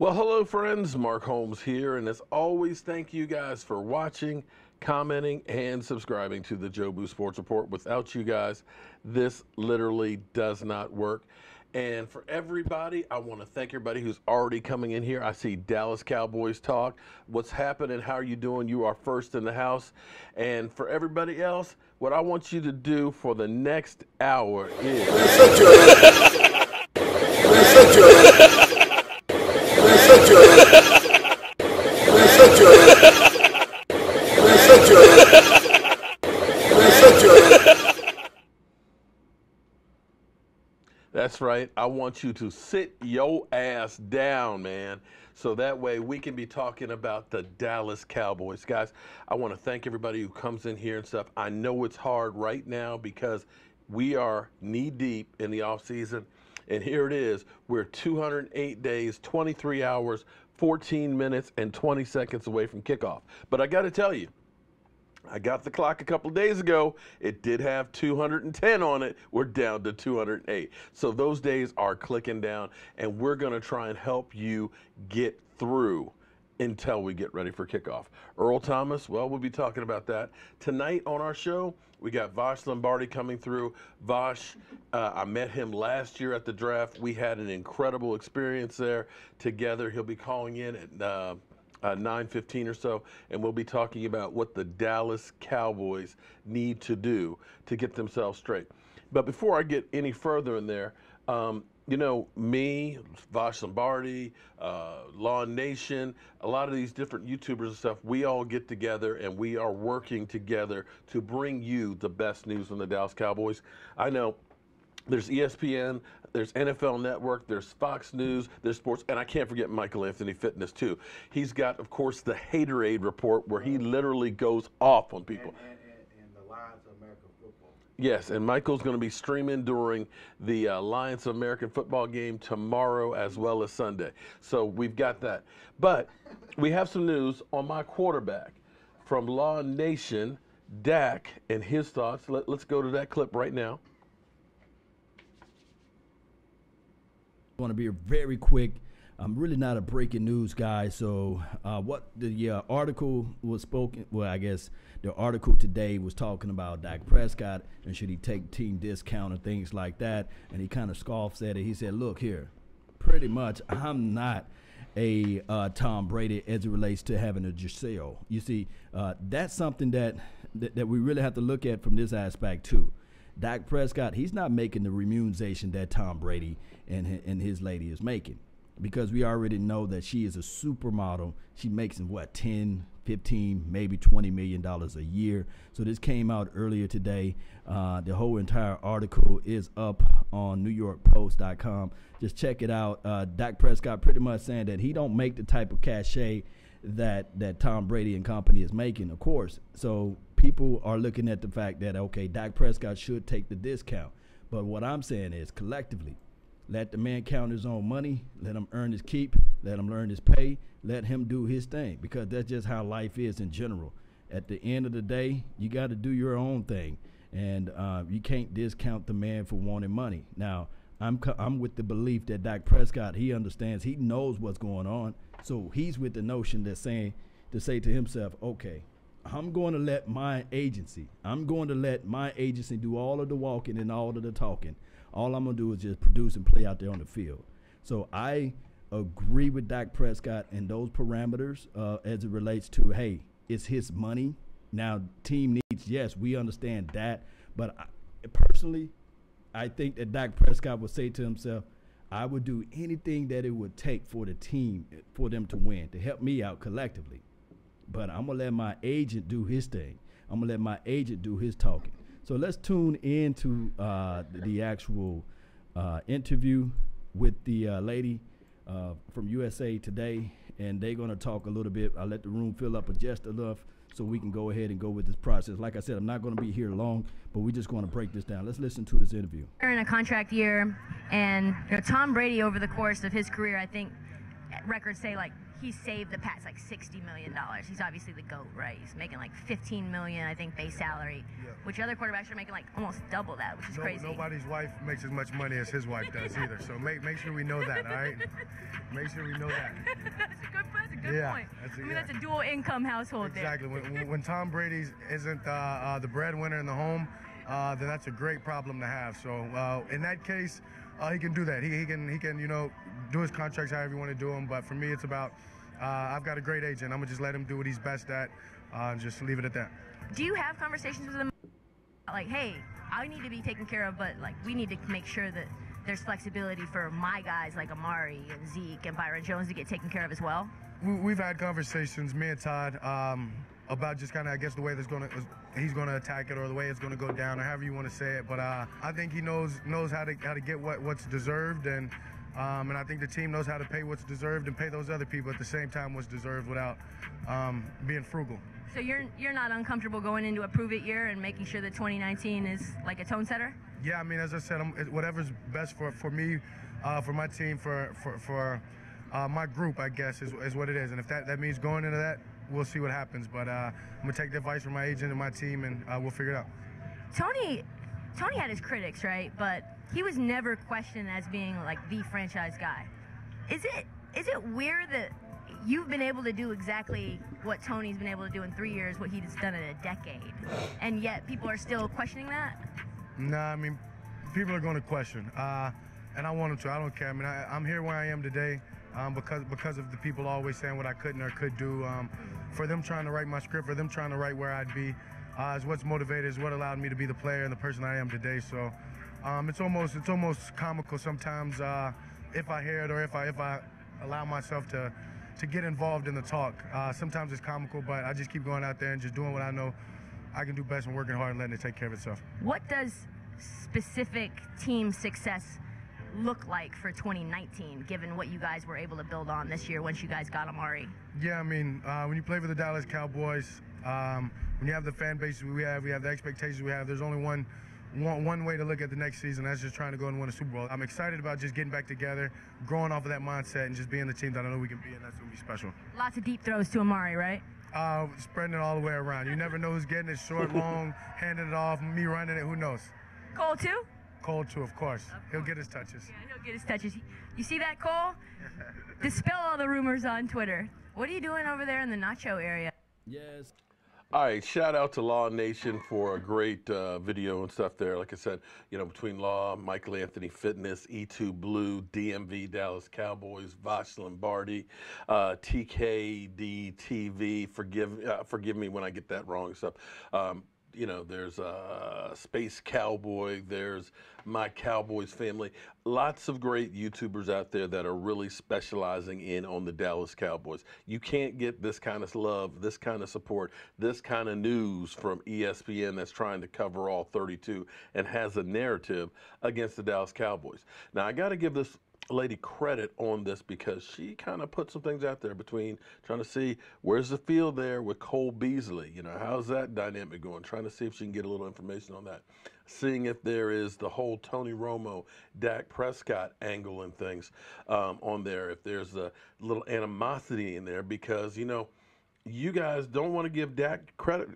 Well, hello friends, Mark Holmes here, and as always, thank you guys for watching, commenting, and subscribing to the Jobu Spoirts Report. Without you guys, this literally does not work. And for everybody, I want to thank everybody who's already coming in here. I see Dallas Cowboys talk. What's happening? How are you doing? You are first in the house. And for everybody else, what I want you to do for the next hour is... That's right. I want you to sit your ass down, man. So that way we can be talking about the Dallas Cowboys. Guys, I want to thank everybody who comes in here and stuff. I know it's hard right now because we are knee deep in the offseason. And here it is. We're 208 days, 23 hours, 14 minutes, and 20 seconds away from kickoff. But I got to tell you, I got the clock a couple of days ago. It did have 210 on it. We're down to 208. So those days are clicking down, and we're going to try and help you get through until we get ready for kickoff. Earl Thomas, well, we'll be talking about that. Tonight on our show, we got Voch Lombardi coming through. Voch, I met him last year at the draft. We had an incredible experience there together. He'll be calling in at 9:15 or so, and we'll be talking about what the Dallas Cowboys need to do to get themselves straight. But before I get any further in there, you know, me, Voch Lombardi, Law Nation, a lot of these different YouTubers and stuff, we all get together and we are working together to bring you the best news on the Dallas Cowboys. I know there's ESPN, there's NFL Network, there's Fox News, there's sports, and I can't forget Michael Anthony Fitness too. He's got, of course, the Haterade Report where he literally goes off on people. And the Lions of American football. Yes, and Michael's going to be streaming during the Lions of American football game tomorrow as well as Sunday. So we've got that. But we have some news on my quarterback from Law Nation, Dak, and his thoughts. Let's go to that clip right now. I want to be very quick. I'm really not a breaking news guy, so what the article was spoken, well, I guess the article today was talking about Dak Prescott and should he take team discount and things like that, and he kind of scoffs at it. He said, look here, pretty much I'm not a Tom Brady as it relates to having a Giselle. You see, that's something that we really have to look at from this aspect too. Dak Prescott, he's not making the remuneration that Tom Brady and his lady is making, because we already know that she is a supermodel. She makes what, 10, 15, maybe $20 million a year. So this came out earlier today. The whole entire article is up on NewYorkPost.com. Just check it out. Dak Prescott pretty much saying that he don't make the type of cachet that Tom Brady and company is making, of course. So people are looking at the fact that, okay, Dak Prescott should take the discount. But what I'm saying is, collectively, let the man count his own money, let him earn his keep, let him earn his pay, let him do his thing, because that's just how life is in general. At the end of the day, you got to do your own thing, and you can't discount the man for wanting money. Now, I'm with the belief that Dak Prescott, he understands, he knows what's going on, so he's with the notion that saying to say to himself, okay, I'm going to let my agency do all of the walking and all of the talking. All I'm going to do is just produce and play out there on the field. So I agree with Dak Prescott and those parameters as it relates to, hey, it's his money. Now, team needs, yes, we understand that. But personally, I think that Dak Prescott would say to himself, I would do anything that it would take for the team, for them to win, to help me out collectively. But I'm going to let my agent do his thing. I'm going to let my agent do his talking. So let's tune into the actual interview with the lady from USA Today, and they're going to talk a little bit. I'll let the room fill up just enough so we can go ahead and go with this process. Like I said, I'm not going to be here long, but we're just going to break this down. Let's listen to this interview. We're in a contract year, and Tom Brady over the course of his career, I think records say like he's saved the Pats like $60 million. He's obviously the GOAT, right? He's making like $15 million, I think, base salary. Yeah. Which other quarterbacks are making like almost double that, which is crazy. Nobody's wife makes as much money as his wife does either. So make sure we know that, all right? Make sure we know that. That's a good point. That's a dual income household exactly. there. Exactly. When Tom Brady isn't the breadwinner in the home, then that's a great problem to have. So in that case, he can do that. He can do his contracts however you want to do them. But for me, it's about I've got a great agent. I'm gonna just let him do what he's best at, and just leave it at that. Do you have conversations with him like, hey, I need to be taken care of, but like we need to make sure that there's flexibility for my guys like Amari and Zeke and Byron Jones to get taken care of as well? We've had conversations, me and Todd, about just kind of, I guess, the way he's gonna attack it, or the way it's gonna go down, or however you want to say it. But I think he knows how to get what's deserved, and I think the team knows how to pay what's deserved and pay those other people at the same time what's deserved without being frugal. So you're not uncomfortable going into a prove-it year and making sure that 2019 is like a tone setter? Yeah, I mean, as I said, whatever's best for me, for my team, for my group, I guess, is what it is. And if that means going into that, we'll see what happens. But I'm going to take the advice from my agent and my team, and we'll figure it out. Tony had his critics, right? But he was never questioned as being like the franchise guy. Is it weird that you've been able to do exactly what Tony's been able to do in 3 years, what he's done in a decade, and yet people are still questioning that? Nah, I mean, people are going to question, and I want them to. I don't care. I mean, I'm here where I am today because of the people always saying what I couldn't or could do. For them trying to write my script, for them trying to write where I'd be, is what's motivated, is what allowed me to be the player and the person I am today. So it's almost comical sometimes if I hear it, or if I allow myself to get involved in the talk. Sometimes it's comical, but I just keep going out there and just doing what I know I can do best, and working hard and letting it take care of itself. What does specific team success look like for 2019, given what you guys were able to build on this year once you guys got Amari? Yeah, I mean, when you play for the Dallas Cowboys, when you have the fan base we have the expectations we have, there's only one way to look at the next season. That's just trying to go and win a Super Bowl. I'm excited about just getting back together, growing off of that mindset, and just being the team that I know we can be, and that's going to be special. Lots of deep throws to Amari, right? Spreading it all the way around. You never know who's getting it, short, long, handing it off, me running it, who knows? Cole, too? Cole, too, of course. He'll get his touches. Yeah, he'll get his touches. You see that, Cole? Dispel all the rumors on Twitter. What are you doing over there in the nacho area? Yes. All right, shout out to Law Nation for a great video and stuff there. Like I said, between Law, Michael Anthony Fitness, E2 Blue, DMV Dallas Cowboys, Voch Lombardi, TKD TV. Forgive me when I get that wrong and stuff. There's Space Cowboy, there's My Cowboys Family. Lots of great YouTubers out there that are really specializing in on the Dallas Cowboys. You can't get this kind of love, this kind of support, this kind of news from ESPN that's trying to cover all 32 and has a narrative against the Dallas Cowboys. Now, I got to give this lady credit on this because she kind of put some things out there between trying to see where's the field there with Cole Beasley. How's that dynamic going? Trying to see if she can get a little information on that. Seeing if there is the whole Tony Romo, Dak Prescott angle and things on there. If there's a little animosity in there because, you guys don't want to give Dak credit,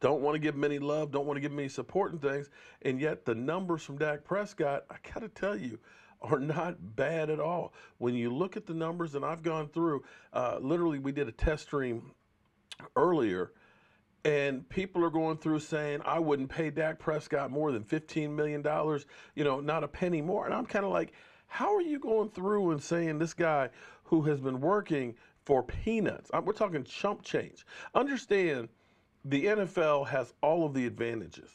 don't want to give him any love, don't want to give him any support and things. And yet the numbers from Dak Prescott, I got to tell you, are not bad at all. When you look at the numbers, and I've gone through, literally we did a test stream earlier, and people are going through saying, I wouldn't pay Dak Prescott more than $15 million, not a penny more. And I'm kind of like, how are you going through and saying this guy who has been working for peanuts, we're talking chump change. Understand, the NFL has all of the advantages.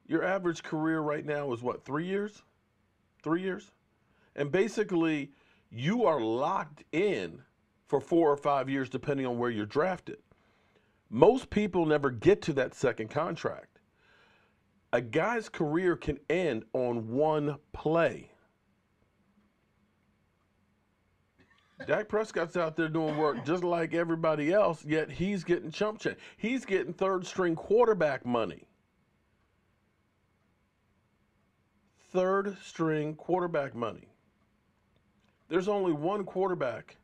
Your average career right now is what, 3 years? 3 years? And basically, you are locked in for 4 or 5 years, depending on where you're drafted. Most people never get to that second contract. A guy's career can end on one play. Dak Prescott's out there doing work just like everybody else, yet he's getting chump change. He's getting third-string quarterback money. Third-string quarterback money. There's only one quarterback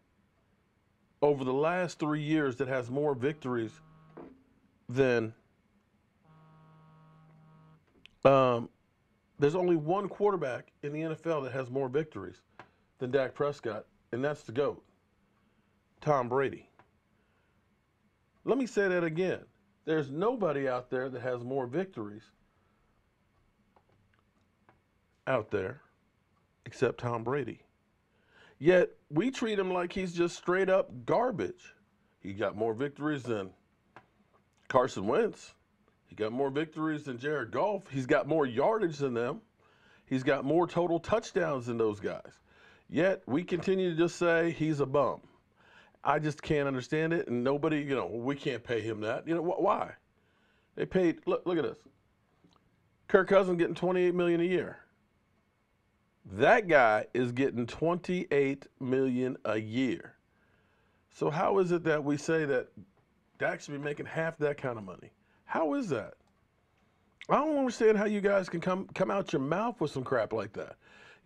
over the last 3 years that has more victories than there's only one quarterback in the NFL that has more victories than Dak Prescott, and that's the GOAT, Tom Brady. Let me say that again. There's nobody out there that has more victories out there except Tom Brady. Yet we treat him like he's just straight up garbage. He got more victories than Carson Wentz. He got more victories than Jared Goff. He's got more yardage than them. He's got more total touchdowns than those guys. Yet we continue to just say he's a bum. I just can't understand it, and nobody, we can't pay him that. Why? They paid, look at this. Kirk Cousins getting $28 million a year. That guy is getting $28 million a year. So how is it that we say that Dak should be making half that kind of money? How is that? I don't understand how you guys can come out your mouth with some crap like that.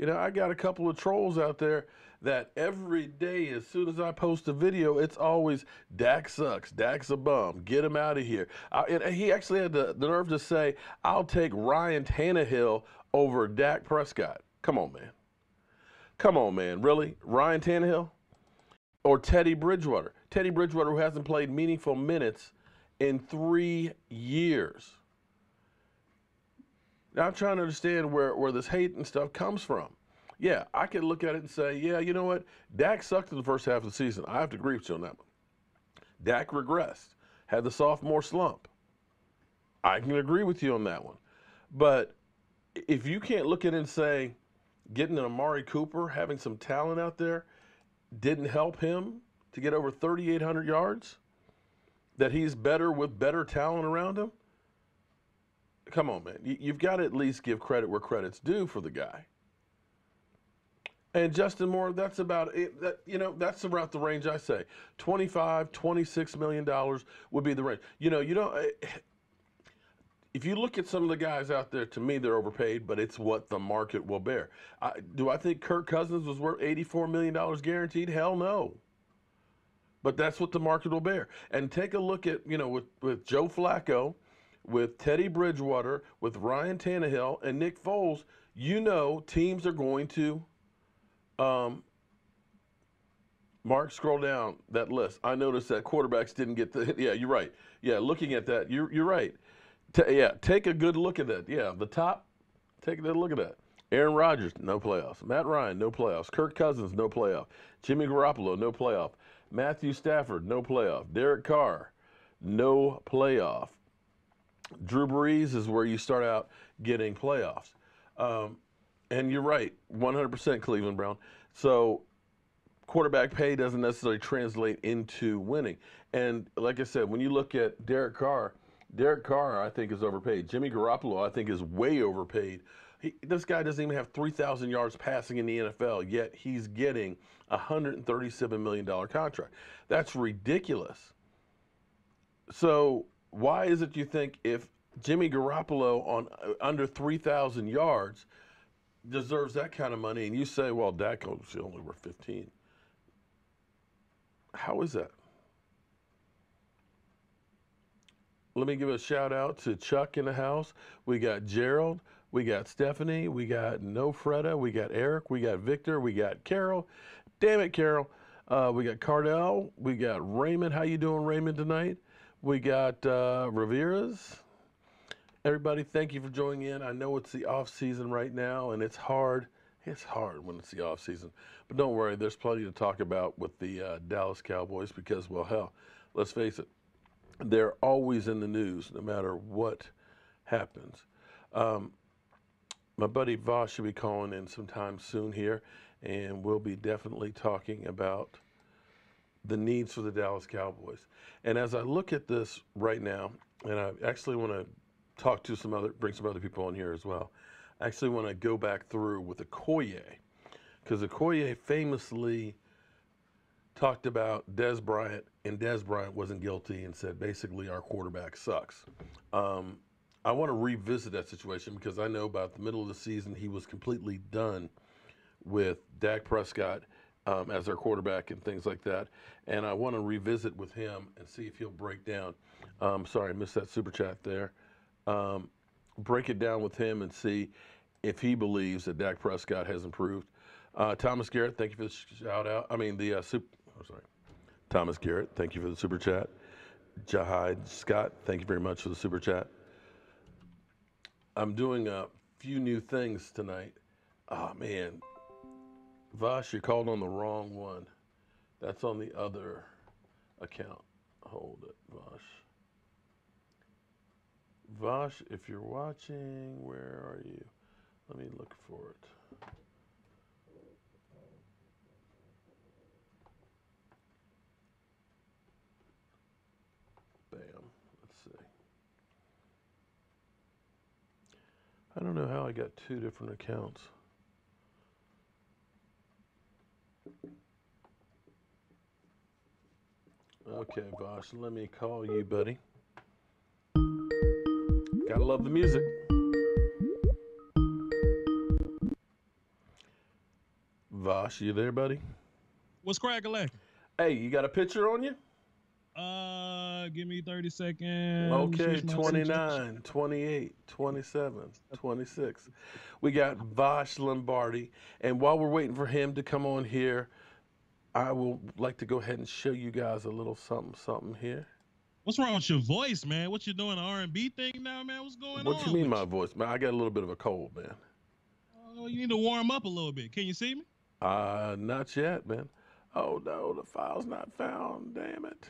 I got a couple of trolls out there that every day, as soon as I post a video, it's always, Dak sucks, Dak's a bum, get him out of here. And he actually had the nerve to say, I'll take Ryan Tannehill over Dak Prescott. Come on, man. Come on, man. Really? Ryan Tannehill? Or Teddy Bridgewater? Teddy Bridgewater, who hasn't played meaningful minutes in 3 years. Now, I'm trying to understand where this hate and stuff comes from. Yeah, I can look at it and say, yeah, you know what? Dak sucked in the first half of the season. I have to agree with you on that one. Dak regressed, had the sophomore slump. I can agree with you on that one. But if you can't look at it and say, getting an Amari Cooper, having some talent out there, didn't help him to get over 3,800 yards, that he's better with better talent around him, come on, man. You've got to at least give credit where credit's due for the guy. And Justin Moore, that's about it. That's about the range I say. $25, $26 million would be the range. If you look at some of the guys out there, to me, they're overpaid, but it's what the market will bear. Do I think Kirk Cousins was worth $84 million guaranteed? Hell no. But that's what the market will bear. And take a look at, with Joe Flacco, with Teddy Bridgewater, with Ryan Tannehill, and Nick Foles, teams are going to, Mark, scroll down that list. I noticed that quarterbacks didn't get yeah, you're right. Yeah, looking at that, you're right. Take a good look at that. Yeah, the top, take a good look at that. Aaron Rodgers, no playoffs. Matt Ryan, no playoffs. Kirk Cousins, no playoff. Jimmy Garoppolo, no playoff. Matthew Stafford, no playoff. Derek Carr, no playoff. Drew Brees is where you start out getting playoffs. And you're right, 100% Cleveland Brown. So quarterback pay doesn't necessarily translate into winning. And like I said, when you look at Derek Carr, I think, is overpaid. Jimmy Garoppolo, I think, is way overpaid. This guy doesn't even have 3,000 yards passing in the NFL, yet he's getting a $137 million contract. That's ridiculous. So why is it you think if Jimmy Garoppolo on under 3,000 yards deserves that kind of money, and you say, well, Dak is only worth 15? How is that? Let me give a shout out to Chuck in the house. We got Gerald, we got Stephanie, we got No Freda, we got Eric, we got Victor, we got Carol. Damn it, Carol. We got Cardell, we got Raymond. How you doing, Raymond, tonight? We got Rivera's. Everybody, thank you for joining in. I know it's the off season right now, and it's hard. It's hard when it's the off season, but don't worry. There's plenty to talk about with the Dallas Cowboys because, well, hell, let's face it. They're always in the news, no matter what happens. My buddy Voch should be calling in sometime soon here, and we'll be definitely talking about the needs for the Dallas Cowboys. And as I look at this right now, and I actually want to bring some other people on here as well. I actually want to go back through with Okoye, because Okoye famously talked about Dez Bryant, and Dez Bryant wasn't guilty and said, basically, our quarterback sucks. I want to revisit that situation because I know about the middle of the season he was completely done with Dak Prescott as their quarterback and things like that. And I want to revisit with him and see if he'll break down. Sorry, I missed that super chat there. Break it down with him and see if he believes that Dak Prescott has improved. Thomas Garrett, thank you for the shout out. Thomas Garrett, thank you for the super chat. Jahide Scott, thank you very much for the super chat. I'm doing a few new things tonight. Oh, man. Voch, you called on the wrong one. That's on the other account. Hold it, Voch. Voch, if you're watching, where are you? Let me look for it. Bam. Let's see. I don't know how I got two different accounts. Okay, Voch, let me call you, buddy. Gotta love the music. Voch, you there, buddy? What's crackalacking? Hey, you got a picture on you? Give me 30 seconds. Okay, 29, 28, 27, 26. We got Voch Lombardi. And while we're waiting for him to come on here, I will like to go ahead and show you guys a little something here. What's wrong with your voice, man? What you doing, an R&B thing now, man? What's going on? What you mean my voice, man? I got a little bit of a cold, man. Oh, you need to warm up a little bit. Can you see me? Not yet, man. Oh, no, the file's not found. Damn it.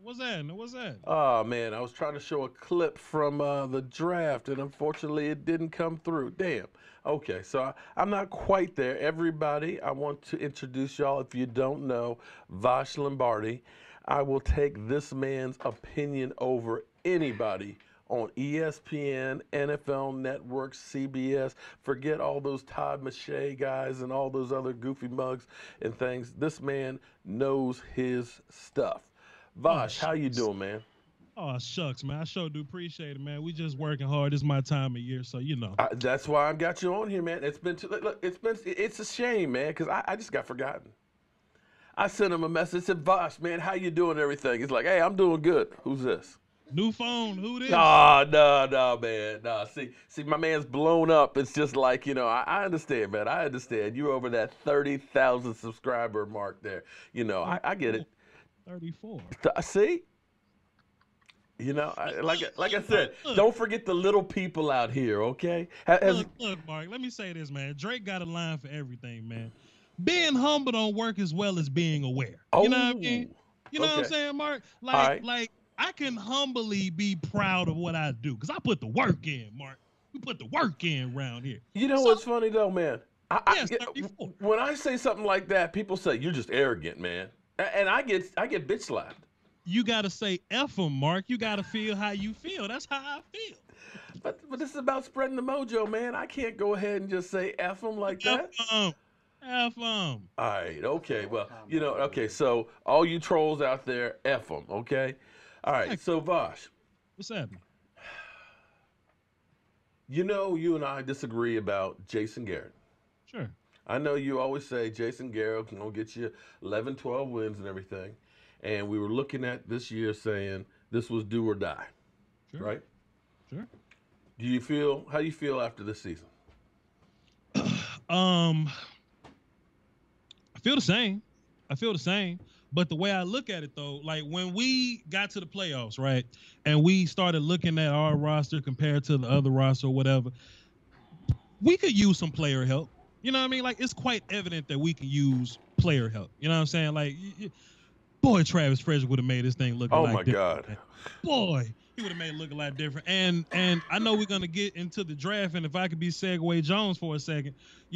What's that? What's that? Oh, man, I was trying to show a clip from the draft, and unfortunately it didn't come through. Damn. Okay, so I'm not quite there. Everybody, I want to introduce y'all, if you don't know, Voch Lombardi. I will take this man's opinion over anybody on ESPN, NFL Network, CBS. Forget all those Todd Mache guys and all those other goofy mugs and things. This man knows his stuff. Voch, how you doing, man? Oh, shucks, man. I sure do appreciate it, man. We just working hard. It's my time of year, so you know. That's why I got you on here, man. It's a shame, man, because I just got forgotten. I sent him a message, said, Voch, man, how you doing and everything? He's like, hey, I'm doing good. Who's this? New phone. Who this? No, man. No, see, my man's blown up. It's just like, I understand, man. I understand. You're over that 30,000 subscriber mark there. I get it. 34. See? Like I said, don't forget the little people out here, okay? Look, Mark, let me say this, man. Drake got a line for everything, man. Being humble don't work as well as being aware. You know what I mean? You know what I'm saying, Mark? Like I can humbly be proud of what I do because I put the work in, Mark. We put the work in around here. You know what's funny though, man? Yes, 34. When I say something like that, people say you're just arrogant, man, and I get bitch slapped. You gotta say F them, Mark. You gotta feel how you feel. That's how I feel. But this is about spreading the mojo, man. I can't go ahead and just say F them like that. F them. All right, okay. Well, okay, so all you trolls out there, F them, okay? All right, so Voch. What's happening? You and I disagree about Jason Garrett. Sure. I know you always say Jason Garrett can go get you 11, 12 wins and everything. And we were looking at this year saying this was do or die, right? Sure. How do you feel after this season? I feel the same. But the way I look at it, though, like when we got to the playoffs, right, and we started looking at our roster compared to the other roster or whatever, we could use some player help. You know what I mean? Like, it's quite evident that we can use player help. You know what I'm saying? Like, boy, Travis Frederick would have made this thing look oh like my different. God. Boy, he would have made it look a lot different. And I know we're going to get into the draft, and if I could be Segway Jones for a second,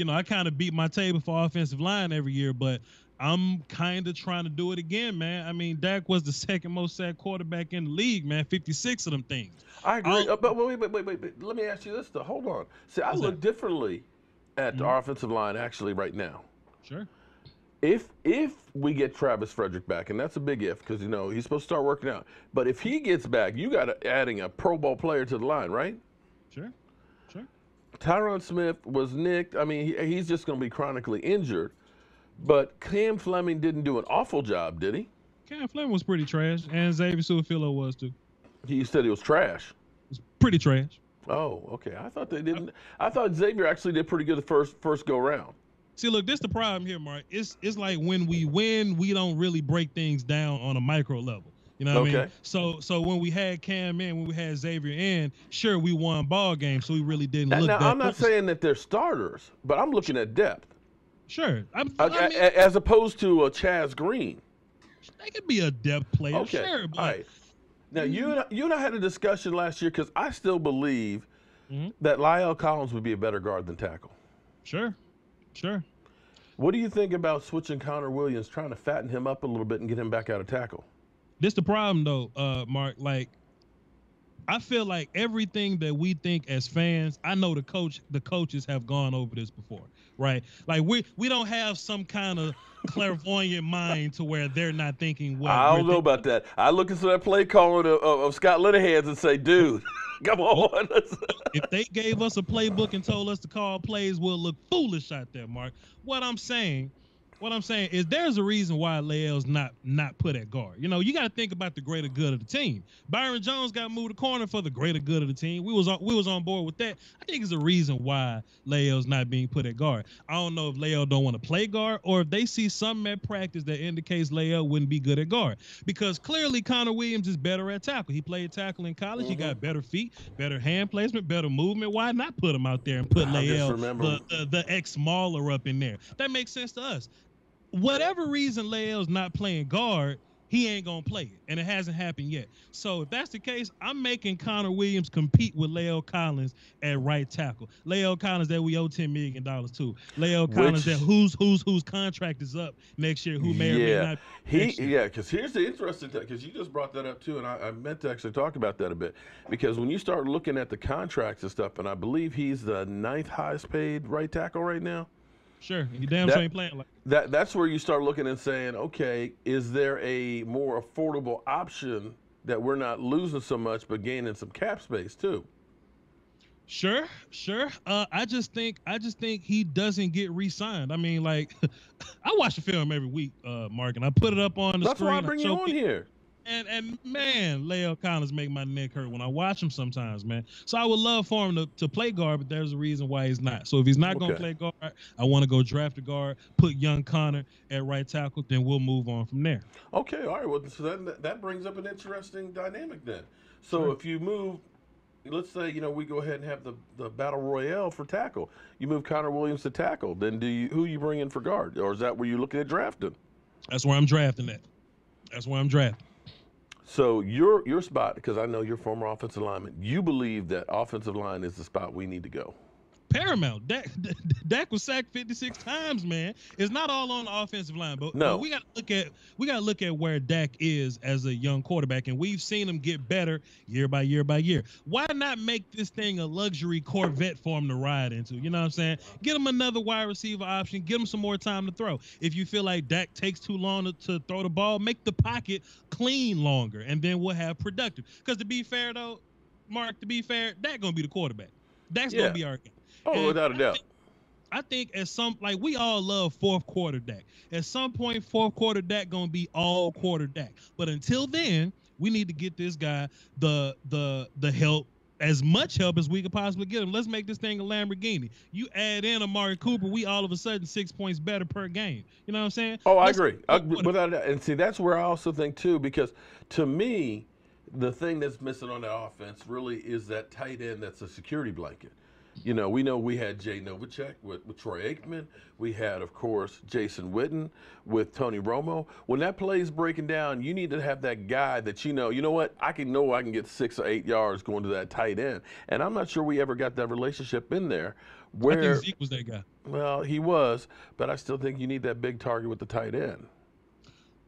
I kind of beat my table for offensive line every year, but I'm kind of trying to do it again, man. I mean, Dak was the second most sacked quarterback in the league, man, 56 of them things. I agree. But wait. Let me ask you this, though. Hold on. See, I look differently at the offensive line actually right now. Sure. If we get Travis Frederick back, and that's a big if because, he's supposed to start working out. But if he gets back, you got adding a Pro Bowl player to the line, right? Sure. Tyron Smith was nicked. I mean, he's just going to be chronically injured. But Cam Fleming didn't do an awful job, did he? Cam Fleming was pretty trash, and Xavier Su'a-Filo was too. He said he was trash. It was pretty trash. Oh, okay. I thought they didn't. I thought Xavier actually did pretty good the first go round. See, look, this the problem here, Mark. It's like when we win, we don't really break things down on a micro level. You know what I mean? So when we had Cam in, when we had Xavier in, sure, we won ball games, so we really didn't look now, that I'm not saying that they're starters, but I'm looking at depth. Sure. I mean, as opposed to a Chaz Green. They could be a depth player, Okay. sure. But, all right. Now, you and I had a discussion last year because I still believe that La'el Collins would be a better guard than tackle. Sure. What do you think about switching Connor Williams, trying to fatten him up a little bit and get him back out of tackle? This the problem, though, Mark. Like, I feel like everything that we think as fans, I know the coaches have gone over this before, right? Like we don't have some kind of clairvoyant mind to where they're not thinking what I don't know about that. I look into that play calling of Scott Linehan's and say, dude, come on. If they gave us a playbook and told us to call plays, we'll look foolish out there, Mark. What I'm saying is there's a reason why La'el's not put at guard. You know, you got to think about the greater good of the team. Byron Jones got moved to corner for the greater good of the team. We was on board with that. I think it's a reason why La'el's not being put at guard. I don't know if La'el don't want to play guard or if they see something at practice that indicates La'el wouldn't be good at guard. Because clearly Connor Williams is better at tackle. He played tackle in college. He got better feet, better hand placement, better movement. Why not put him out there and put La'el, the ex-mauler, up in there? That makes sense to us. Whatever reason La'el's not playing guard, he ain't going to play it, and it hasn't happened yet. So if that's the case, I'm making Connor Williams compete with La'el Collins at right tackle. La'el Collins that we owe $10 million to. La'el Collins that whose contract is up next year, who may or may not. Because here's the interesting thing, because you just brought that up too, and I meant to actually talk about that a bit. Because when you start looking at the contracts and stuff, and I believe he's the 9th highest paid right tackle right now. Sure, you damn sure ain't playing like that. That's where you start looking and saying, okay, is there a more affordable option that we're not losing so much but gaining some cap space too? Sure. I just think he doesn't get re-signed. I mean, like, I watch the film every week, Mark, and I put it up on the screen. That's why I bring you on here. And man, La'el Collins make my neck hurt when I watch him sometimes, man. So I would love for him to play guard, but there's a reason why he's not. So if he's not going to play guard, I want to go draft a guard, put young Connor at right tackle, then we'll move on from there. Okay, all right. Well, so that brings up an interesting dynamic then. So if you move, let's say, we go ahead and have the battle royale for tackle. You move Connor Williams to tackle. Then who you bring in for guard? Or is that where you're looking at drafting? That's where I'm drafting at. So your spot, because I know you're former offensive lineman, you believe that offensive line is the spot we need to go. Paramount. Dak was sacked 56 times, man. It's not all on the offensive line, but we got to look at where Dak is as a young quarterback, and we've seen him get better year by year by year. Why not make this thing a luxury Corvette for him to ride into? You know what I'm saying? Get him another wide receiver option. Give him some more time to throw. If you feel like Dak takes too long to throw the ball, make the pocket clean longer, and then we'll have productive. Because to be fair, though, Mark, Dak gonna be the quarterback. Dak's gonna be our guy. Oh, without a doubt. I think we all love fourth quarter Dak. At some point, fourth quarter Dak gonna be all quarter Dak. But until then, we need to get this guy the help, as much help as we could possibly get him. Let's make this thing a Lamborghini. You add in Amari Cooper, we all of a sudden 6 points better per game. You know what I'm saying? Oh, I agree. Without a doubt. And see, that's where I also think too, because to me, the thing that's missing on that offense really is that tight end that's a security blanket. We know we had Jay Novacek with Troy Aikman. We had, of course, Jason Witten with Tony Romo. When that play is breaking down, you need to have that guy that you know what, I can get 6 or 8 yards going to that tight end. And I'm not sure we ever got that relationship in there. I think Zeke was that guy. Well, he was, but I still think you need that big target with the tight end.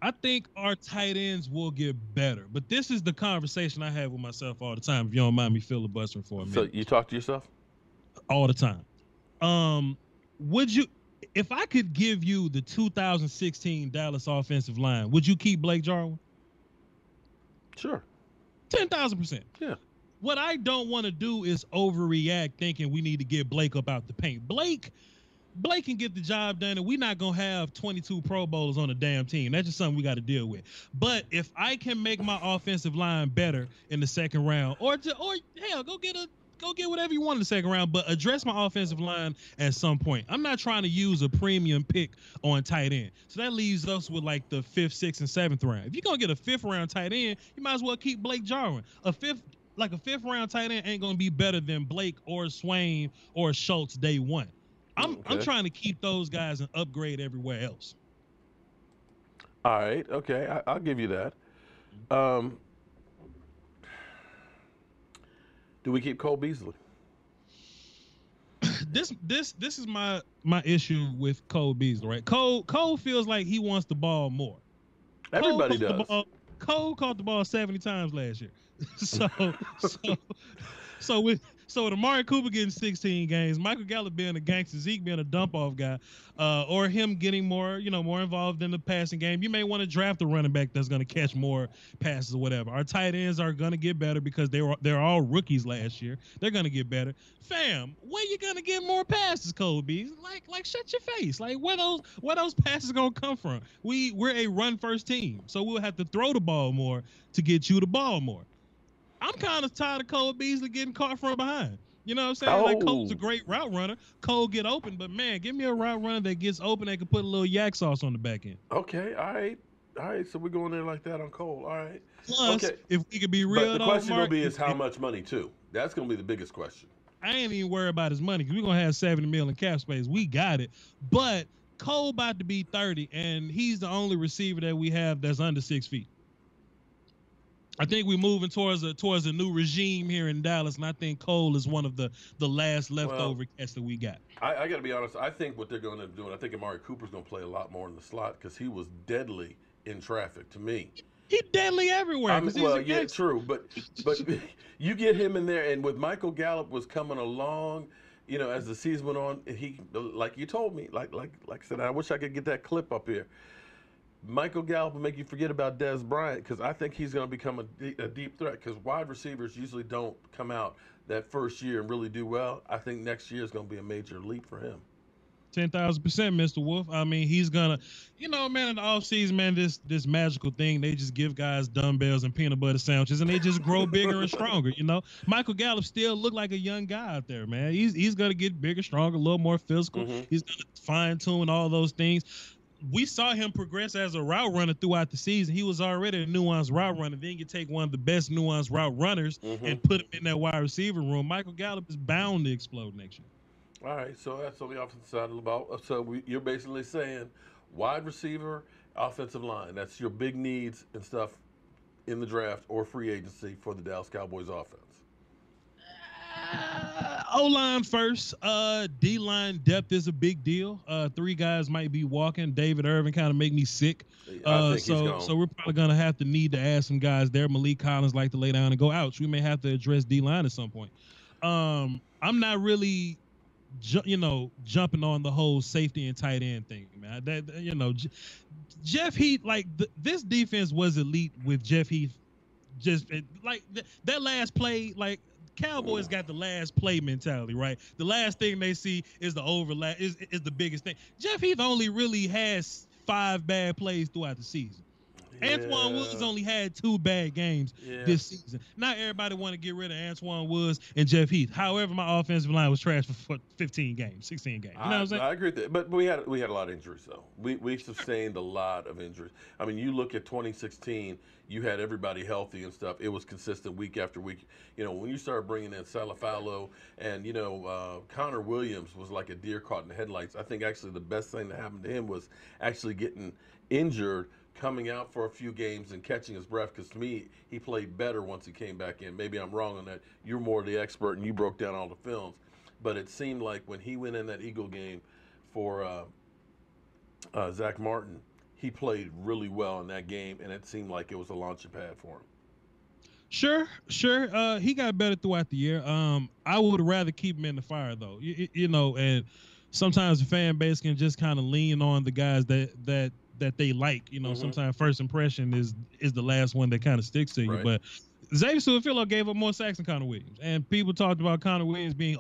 I think our tight ends will get better. But this is the conversation I have with myself all the time, if you don't mind me filibustering for a minute. So you talk to yourself? All the time. Would you, if I could give you the 2016 Dallas offensive line, would you keep Blake Jarwin? Sure. 10,000%. Yeah. What I don't want to do is overreact thinking we need to get Blake up out the paint. Blake Blake can get the job done, and we're not gonna have 22 Pro Bowlers on the damn team. That's just something we got to deal with. But if I can make my offensive line better in the second round, or hell, go get whatever you want in the second round, but address my offensive line at some point. I'm not trying to use a premium pick on tight end. So that leaves us with like the 5th, 6th, and 7th round. If you're going to get a 5th round tight end, you might as well keep Blake Jarwin. A 5th round tight end ain't going to be better than Blake or Swain or Schultz day one. I'm trying to keep those guys and upgrade everywhere else. All right. Okay. I'll give you that. Do we keep Cole Beasley? This is my issue with Cole Beasley, right? Cole feels like he wants the ball more. Everybody does. Cole caught the ball 70 times last year. So with Amari Cooper getting 16 games, Michael Gallup being a gangster, Zeke being a dump-off guy, or him getting more involved in the passing game, you may want to draft a running back that's going to catch more passes or whatever. Our tight ends are going to get better because they're all rookies last year. They're going to get better. Fam, where you going to get more passes, Cole Beasley? Like shut your face. Like where those passes going to come from? We're a run-first team, so we'll have to throw the ball more to get you the ball more. I'm kind of tired of Cole Beasley getting caught from behind. You know what I'm saying? Like Cole's a great route runner. Cole get open, but man, give me a route runner that gets open that can put a little yak sauce on the back end. Okay, all right. So we're going there like that on Cole. All right. Plus, if we could be real, but the question will be is how much money too. That's going to be the biggest question. I ain't even worried about his money because we're gonna have $70 million in cap space. We got it, but Cole about to be 30, and he's the only receiver that we have that's under 6 feet. I think we're moving towards a new regime here in Dallas, and I think Cole is one of the last leftover cats that we got. I got to be honest. I think what they're going to do, and I think Amari Cooper's going to play a lot more in the slot because he was deadly in traffic to me. He's deadly everywhere. Yeah, true. But you get him in there, and with Michael Gallup was coming along, as the season went on, he, like you told me, like I said, I wish I could get that clip up here. Michael Gallup will make you forget about Dez Bryant because I think he's going to become a deep threat because wide receivers usually don't come out that first year and really do well. I think next year is going to be a major leap for him. 10,000%, Mr. Wolf. I mean, he's gonna, man, in the offseason, man, this magical thing, they just give guys dumbbells and peanut butter sandwiches, and they just grow bigger and stronger. Michael Gallup still look like a young guy out there, man. He's gonna get bigger, stronger, a little more physical. Mm-hmm. He's gonna fine tune all those things. We saw him progress as a route runner throughout the season. He was already a nuanced route runner. Then you take one of the best nuanced route runners and put him in that wide receiver room. Michael Gallup is bound to explode next year. All right, so that's on the offensive side of the ball. So you're basically saying wide receiver, offensive line. That's your big needs and stuff in the draft or free agency for the Dallas Cowboys offense. O-line first. D-line depth is a big deal. 3 guys might be walking. David Irvin kind of make me sick. So we're probably going to need to add some guys there. Malik Collins like to lay down and go ouch. We may have to address D-line at some point. I'm not really jumping on the whole safety and tight end thing, man. Jeff Heath, this defense was elite with Jeff Heath. That last play, Cowboys got the last play mentality, right? The last thing they see is the overlap, is the biggest thing. Jeff Heath only really has 5 bad plays throughout the season. Yeah. Antoine Woods only had 2 bad games this season. Not everybody want to get rid of Antoine Woods and Jeff Heath. However, my offensive line was trash for 15 games, 16 games. You know what I'm saying? I agree with that. But we had a lot of injuries, though. We sustained a lot of injuries. I mean, you look at 2016, you had everybody healthy and stuff. It was consistent week after week. When you started bringing in Salafalo and, Connor Williams was like a deer caught in the headlights. I think actually the best thing that happened to him was actually getting injured, coming out for a few games and catching his breath, because to me, he played better once he came back in. Maybe I'm wrong on that. You're more the expert, and you broke down all the films. But it seemed like when he went in that Eagle game for Zach Martin, he played really well in that game, and it seemed like it was a launching pad for him. Sure. He got better throughout the year. I would rather keep him in the fire, though. And sometimes the fan base can just kind of lean on the guys that they like. Sometimes first impression is the last one that kind of sticks to you. Right. But Xavier Su'a-Filo gave up more sacks than Connor Williams, and people talked about Connor Williams being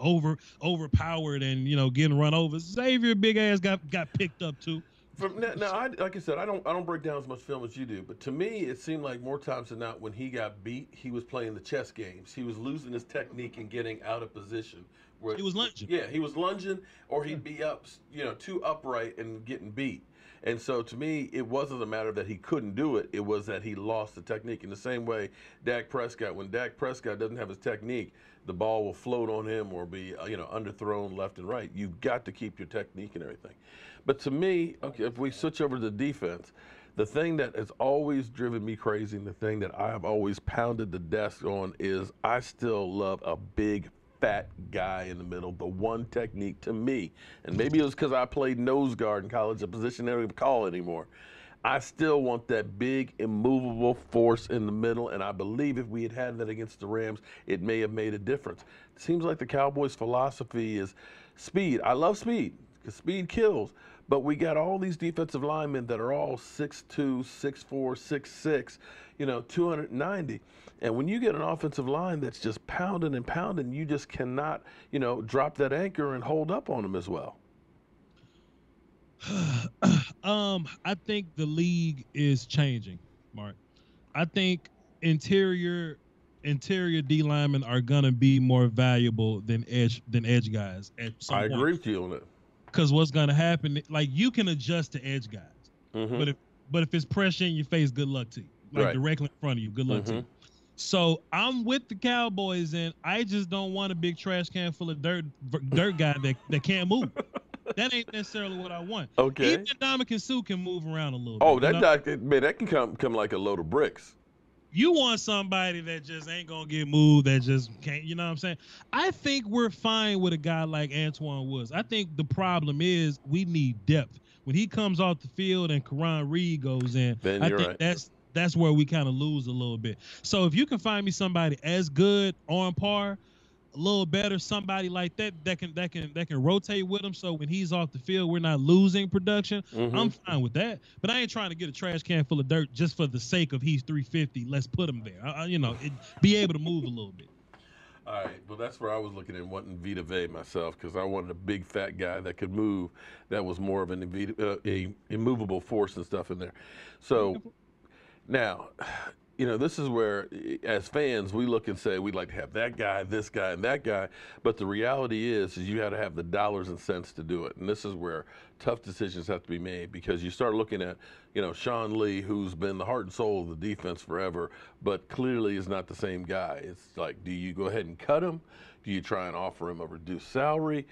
overpowered and getting run over. Xavier big ass got picked up too. Like I said, I don't break down as much film as you do, but to me, it seemed like more times than not when he got beat, he was playing the chess games. He was losing his technique and getting out of position. He was lunging. Yeah, he was lunging, or he'd be up, too upright and getting beat. And so to me, it wasn't a matter that he couldn't do it. It was that he lost the technique. In the same way, Dak Prescott, when Dak Prescott doesn't have his technique, the ball will float on him or be, underthrown left and right. You've got to keep your technique and everything. But to me, okay, if we switch over to the defense, the thing that has always driven me crazy and the thing that I have always pounded the desk on is I still love a big, fat guy in the middle, the one technique to me. And maybe it was because I played nose guard in college, a position they don't even call anymore. I still want that big, immovable force in the middle, and I believe if we had had that against the Rams, it may have made a difference. It seems like the Cowboys' philosophy is speed. I love speed, because speed kills, but we got all these defensive linemen that are all 6'2", 6'4", 6'6", 290. And when you get an offensive line that's just pounding and pounding, you just cannot, drop that anchor and hold up on them as well. I think the league is changing, Mark. I think interior D linemen are gonna be more valuable than edge guys at some point. I agree with you on it. Because what's gonna happen? Like you can adjust to edge guys, but if it's pressure in your face, good luck to you. Like directly in front of you, good luck to you. So I'm with the Cowboys, and I just don't want a big trash can full of dirt guy that can't move. That ain't necessarily what I want. Okay. Even Ndamukong Suh can move around a little bit. That can come like a load of bricks. You want somebody that just ain't gonna get moved, that just can't. You know what I'm saying? I think we're fine with a guy like Antoine Woods. I think the problem is we need depth. When he comes off the field and Karan Reed goes in, I think that's where we kind of lose a little bit. So if you can find me somebody as good, on par, a little better, somebody like that can rotate with him, so when he's off the field, we're not losing production. I'm fine with that. But I ain't trying to get a trash can full of dirt just for the sake of he's 350. Let's put him there. Be able to move a little bit. All right, well, that's where I was looking at wanting Vita Vea myself, because I wanted a big fat guy that could move, that was more of a immovable force and stuff in there. So now, this is where, as fans, we look and say we'd like to have that guy, this guy, and that guy. But the reality is you got to have the dollars and cents to do it. And this is where tough decisions have to be made, because you start looking at, Sean Lee, who's been the heart and soul of the defense forever, but clearly is not the same guy. It's like, do you go ahead and cut him? Do you try and offer him a reduced salary?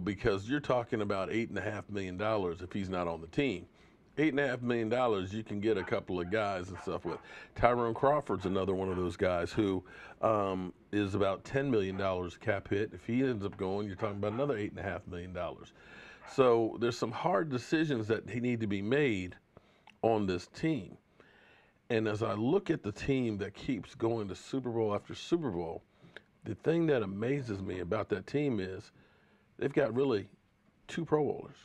Because you're talking about $8.5 million if he's not on the team. $8.5 million, you can get a couple of guys and stuff with. Tyrone Crawford's another one of those guys who is about $10 million cap hit. If he ends up going, you're talking about another $8.5 million. So there's some hard decisions that need to be made on this team. And as I look at the team that keeps going to Super Bowl after Super Bowl, the thing that amazes me about that team is they've got really 2 Pro Bowlers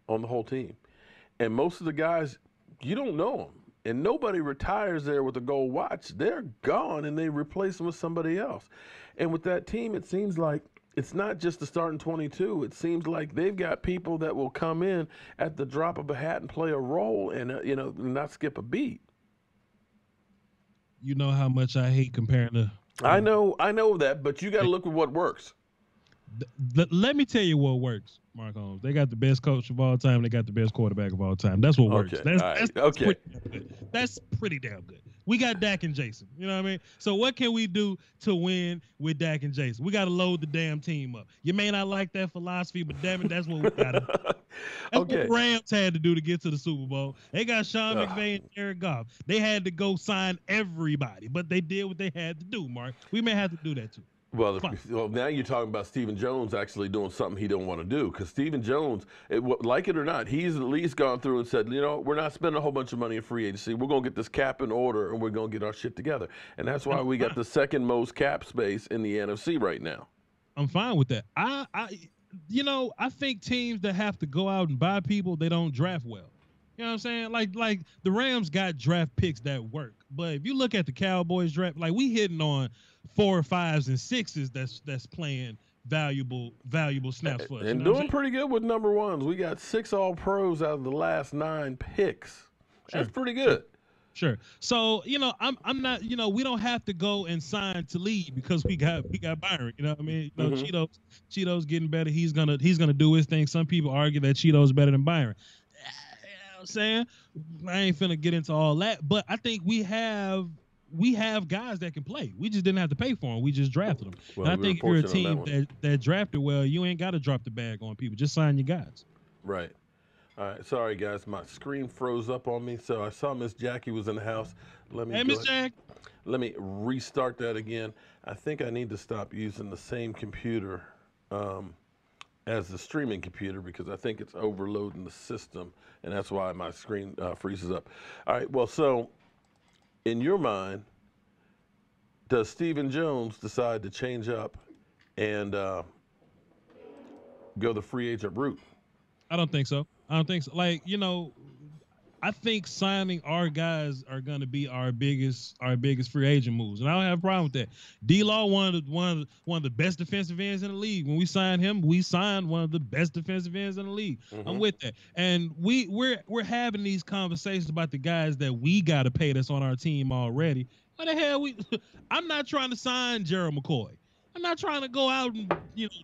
on the whole team. And most of the guys, you don't know them. And nobody retires there with a gold watch. They're gone, and they replace them with somebody else. And with that team, it seems like it's not just the starting 22. It seems like they've got people that will come in at the drop of a hat and play a role and, not skip a beat. You know how much I hate comparing the... I know that, but you got to look at what works. Let me tell you what works, Mark Holmes. They got the best coach of all time. They got the best quarterback of all time. That's what works. That's pretty damn good. We got Dak and Jason. You know what I mean? So what can we do to win with Dak and Jason? We got to load the damn team up. You may not like that philosophy, but damn it, that's what we got to do. That's what the Rams had to do to get to the Super Bowl. They got Sean McVay and Jared Goff. They had to go sign everybody, but they did what they had to do, Mark. We may have to do that too. Well, now you're talking about Stephen Jones actually doing something he don't want to do, because Stephen Jones, like it or not, he's at least gone through and said, we're not spending a whole bunch of money in free agency. We're going to get this cap in order, and we're going to get our shit together. And that's why we got the second most cap space in the NFC right now. I'm fine with that. I think teams that have to go out and buy people, they don't draft well. You know what I'm saying? Like the Rams got draft picks that work, but if you look at the Cowboys draft, like we hitting on 4s, 5s, and 6s that's playing valuable snaps for us. You And know what I'm doing saying? pretty good with number ones. We got 6 All-Pros out of the last 9 picks. That's pretty good. Sure. So, I'm not, we don't have to go and sign to lead because we got Byron. You know what I mean? Cheeto's getting better. He's gonna do his thing. Some people argue that Cheeto's better than Byron. You know what I'm saying? I ain't finna get into all that, but I think we have guys that can play. We just didn't have to pay for them. We just drafted them. Well, and I think if you're a team that, that drafted well, you ain't got to drop the bag on people. Just sign your guys. Right. All right. Sorry, guys. My screen froze up on me, so I saw Miss Jackie was in the house. Hey, Miss Jack. Let me restart that again. I think I need to stop using the same computer as the streaming computer because I think it's overloading the system, and that's why my screen freezes up. All right. Well, so in your mind, does Stephen Jones decide to change up and go the free agent route? I don't think so. Like, I think signing our guys are going to be our biggest free agent moves, and I don't have a problem with that. D-Law, one of the best defensive ends in the league. When we signed him, we signed one of the best defensive ends in the league. Mm-hmm. I'm with that, and we're having these conversations about the guys that we got to pay that's on our team already. What the hell? I'm not trying to sign Gerald McCoy. I'm not trying to go out and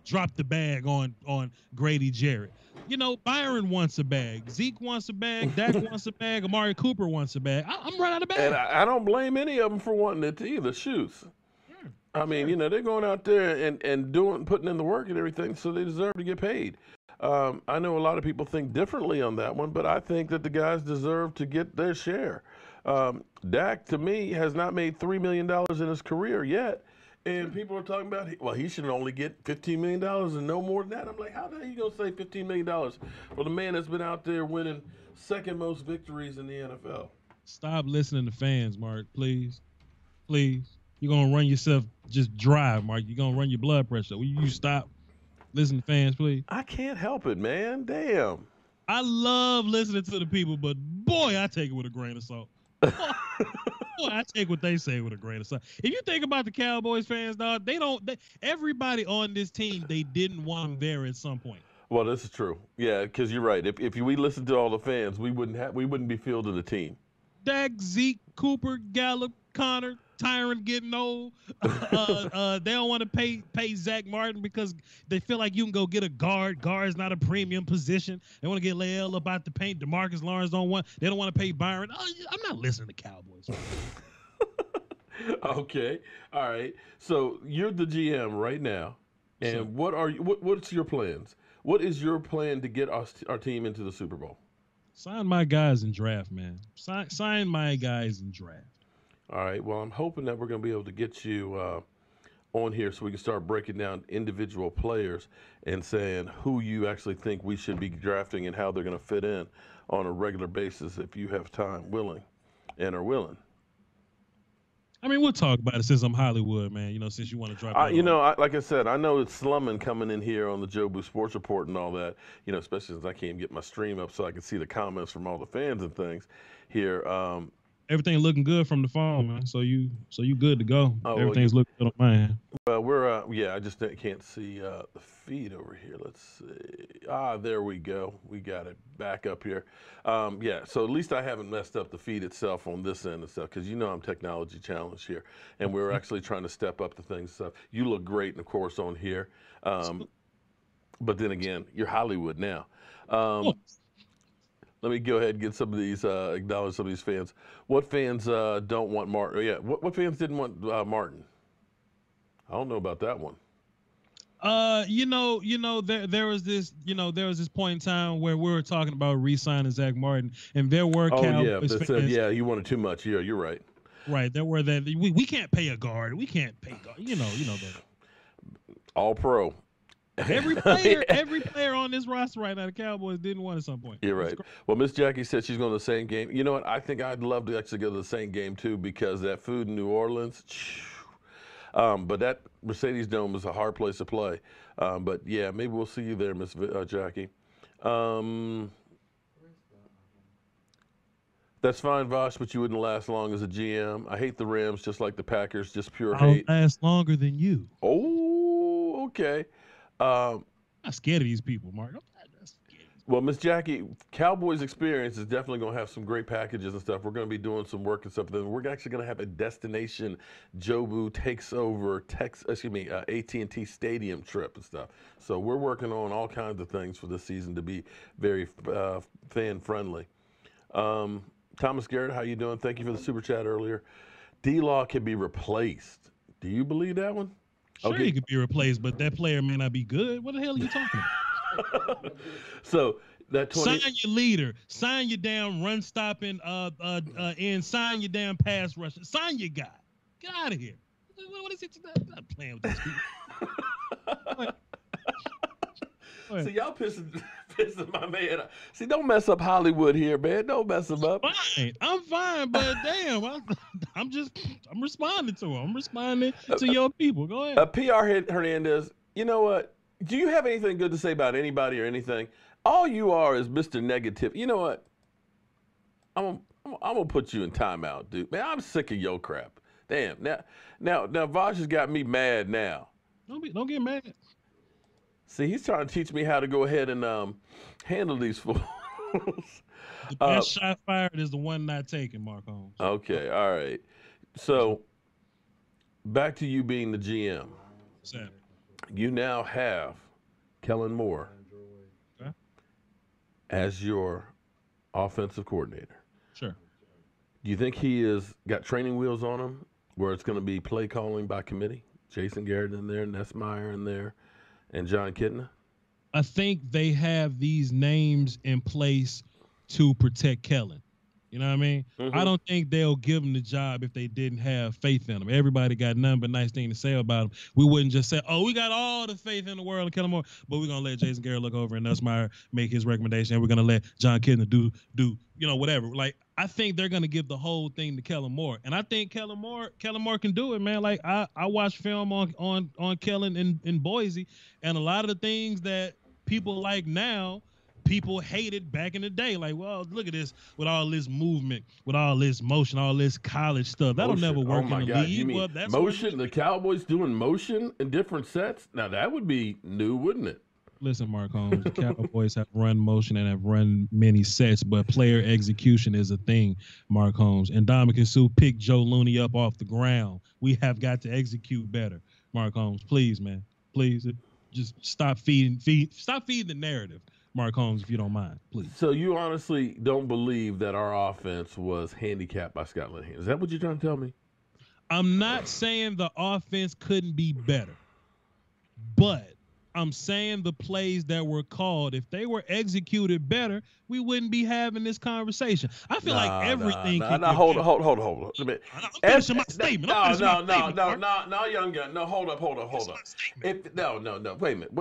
drop the bag on Grady Jarrett. Byron wants a bag. Zeke wants a bag. Dak wants a bag. Amari Cooper wants a bag. I'm running out of bags. And I don't blame any of them for wanting it either. Shoots. Sure. I mean, they're going out there and putting in the work and everything, so they deserve to get paid. I know a lot of people think differently on that one, but I think that the guys deserve to get their share. Dak, to me, has not made $3 million in his career yet. And people are talking about, well, he should only get $15 million and no more than that. I'm like, how the hell are you going to say $15 million for the man that's been out there winning second most victories in the NFL? Stop listening to fans, Mark, please. Please. You're going to run yourself just dry, Mark. You're going to run your blood pressure. Will you stop listening to fans, please? I can't help it, man. Damn. I love listening to the people, but boy, I take it with a grain of salt. Boy, I take what they say with a grain of salt. If you think about the Cowboys fans, dog, everybody on this team, they didn't want them there at some point. Well, this is true. Yeah, because you're right. If we listened to all the fans, we wouldn't be fielding the team. Dak, Zeke, Cooper, Gallup, Connor, Tyron getting old. They don't want to pay Zach Martin because they feel like you can go get a guard. Guard's not a premium position. They want to get Lael up out the paint. DeMarcus Lawrence they don't want to pay Byron. I'm not listening to Cowboys. Okay. All right. So you're the GM right now. And what's your plans? What is your plan to get our team into the Super Bowl? Sign my guys in draft, man. Sign my guys in draft. All right. Well, I'm hoping that we're going to be able to get you on here so we can start breaking down individual players and saying who you actually think we should be drafting and how they're going to fit in on a regular basis if you have time, willing, and are willing. I mean, we'll talk about it since I'm Hollywood, man. Since you want to drop like I said, I know it's slumming coming in here on the Jobu Spoirts Report and all that, especially since I can't get my stream up so I can see the comments from all the fans and things here. Everything looking good from the phone, man. So you good to go. Everything's looking good on my end. Well, we're I just can't see the feed over here. Let's see. There we go. We got it back up here. So at least I haven't messed up the feed itself on this end and stuff because I'm technology challenged here, and we're actually trying to step up the things and stuff. You look great, of course, on here. But then again, you're Hollywood now. Let me go ahead and get some of these, acknowledge some of these fans. What fans don't want Martin? Yeah, what fans didn't want Martin? I don't know about that one. There was this point in time where we were talking about re-signing Zach Martin, and there were Cowboys fans. You wanted too much. Yeah, you're right. Right, there were that we can't pay a guard. We can't pay guard. You know that. All pro. Every player on this roster right now, the Cowboys didn't want at some point. You're right. Well, Miss Jackie said she's going to the same game. You know what? I think I'd love to actually go to the same game too because that food in New Orleans. But that Mercedes Dome is a hard place to play. But yeah, maybe we'll see you there, Miss Jackie. That's fine, Voch, but you wouldn't last long as a GM. I hate the Rams just like the Packers, just pure I'll hate. last longer than you. Oh, okay. I'm not scared of these people, Mark. I'm not scared. Well, Miss Jackie, Cowboys experience is definitely going to have some great packages and stuff. We're going to be doing some work and stuff. Then we're actually going to have a destination Jobu takes over AT&T Stadium trip and stuff. So we're working on all kinds of things for this season to be very fan friendly. Thomas Garrett, how you doing? Thank you for the super chat earlier. D-Law can be replaced. Do you believe that one? Sure, he could be replaced, but that player may not be good. What the hell are you talking about? So that sign your leader, sign your damn run stopping, and sign your damn pass rusher, sign your guy. Get out of here. What is it? I'm not playing with these people. See, y'all pissing my man. See, don't mess up Hollywood here, man. Don't mess him up. I'm fine, but damn, I'm responding to him. I'm responding to your people. Go ahead. PR Hernandez, you know what? Do you have anything good to say about anybody or anything? All you are is Mr. Negative. You know what? I'm gonna put you in timeout, dude. Man, I'm sick of your crap. Damn. Now, Voch has got me mad now. Don't get mad. See, he's trying to teach me how to go ahead and handle these fools. The best shot fired is the one not taken, Mark Holmes. Okay, all right. So, back to you being the GM. Sam. You now have Kellen Moore as your offensive coordinator. Sure. Do you think he has got training wheels on him where it's going to be play calling by committee? Jason Garrett in there, Nessmeyer in there, and John Kitna? I think they have these names in place to protect Kellen. You know what I mean? Mm-hmm. I don't think they'll give him the job if they didn't have faith in him. Everybody got nothing but nice thing to say about him. We wouldn't just say, oh, we got all the faith in the world in Kellen Moore, but we're going to let Jason Garrett look over and Nussmeier make his recommendation, and we're going to let John Kitna do whatever. Like, I think they're going to give the whole thing to Kellen Moore. And I think Kellen Moore can do it, man. Like, I watched film on Kellen in Boise, and a lot of the things that people like now, people hated back in the day. Like, well, look at this with all this movement, with all this motion, all this college stuff. That'll never work in the league. You mean that's motion? The Cowboys doing motion in different sets? Now, that would be new, wouldn't it? Listen, Mark Holmes, the Cowboys have run motion and have run many sets, but player execution is a thing, Mark Holmes. And Ndamukong Suh picked Joe Looney up off the ground. We have got to execute better, Mark Holmes. Please, man. Please, just stop feeding the narrative, Mark Holmes, if you don't mind, please. So you honestly don't believe that our offense was handicapped by Scott Linehan? Is that what you're trying to tell me? I'm not saying the offense couldn't be better, but I'm saying the plays that were called, if they were executed better, we wouldn't be having this conversation. I feel like everything can get hold better. on. I'm finishing my statement. No, young gun. No, hold up. No. Wait a minute.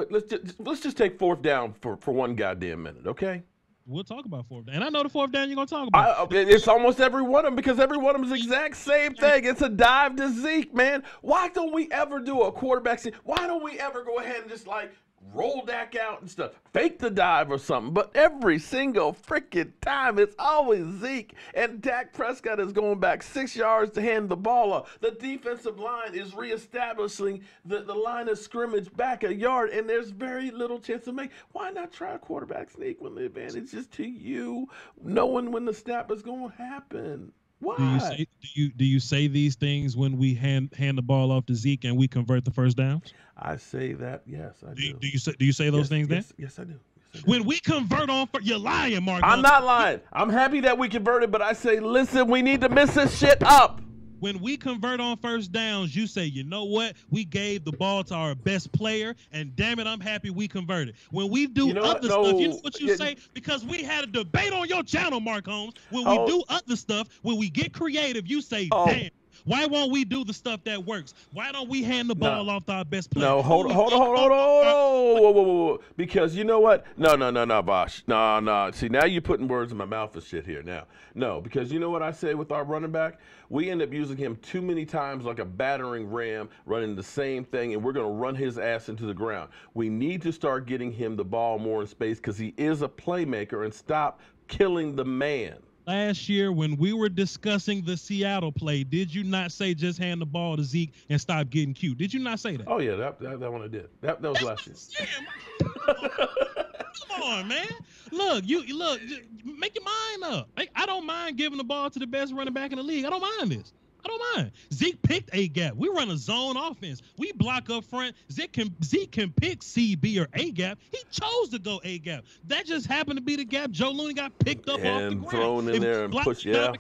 Let's just take fourth down for one goddamn minute, okay? We'll talk about fourth down. And I know the fourth down you're going to talk about. It's almost every one of them, because every one of them is the exact same thing. It's a dive to Zeke, man. Why don't we ever do a quarterback scene? Why don't we ever go ahead and just like roll Dak out and stuff, fake the dive or something? But every single freaking time, it's always Zeke, and Dak Prescott is going back 6 yards to hand the ball off. The defensive line is reestablishing the line of scrimmage back a yard, and there's very little chance to make. Why not try a quarterback sneak when the advantage is to you, knowing when the snap is going to happen? Why? Do you say these things when we hand the ball off to Zeke and we convert the first downs? I say that, yes, I do. Do you say those things then? Yes, I do. When we convert on, you're lying, Mark. I'm not lying. I'm happy that we converted, but I say, listen, we need to mess this shit up. When we convert on first downs, you say, you know what? We gave the ball to our best player, and damn it, I'm happy we converted. When we do other stuff, you know what you say? Because we had a debate on your channel, Mark Holmes. When we do other stuff, when we get creative, you say, damn. Why won't we do the stuff that works? Why don't we hand the ball off to our best player? No, hold on. Because you know what? No, Voch. No. See, now you're putting words in my mouth and shit here now. No, because you know what I say with our running back? We end up using him too many times like a battering ram, running the same thing, and we're going to run his ass into the ground. We need to start getting him the ball more in space because he is a playmaker, and stop killing the man. last year when we were discussing the Seattle play, did you not say just hand the ball to Zeke and stop getting cute? Did you not say that? Oh yeah, that one I did. That was last year. Come on, man. Look, make your mind up. I don't mind giving the ball to the best running back in the league. I don't mind this. I don't mind. Zeke picked A gap. We run a zone offense. We block up front. Zeke can pick C, B, or A gap. He chose to go A gap. That just happened to be the gap Joe Looney got picked up off the And ground. thrown in there and pushed. Yeah.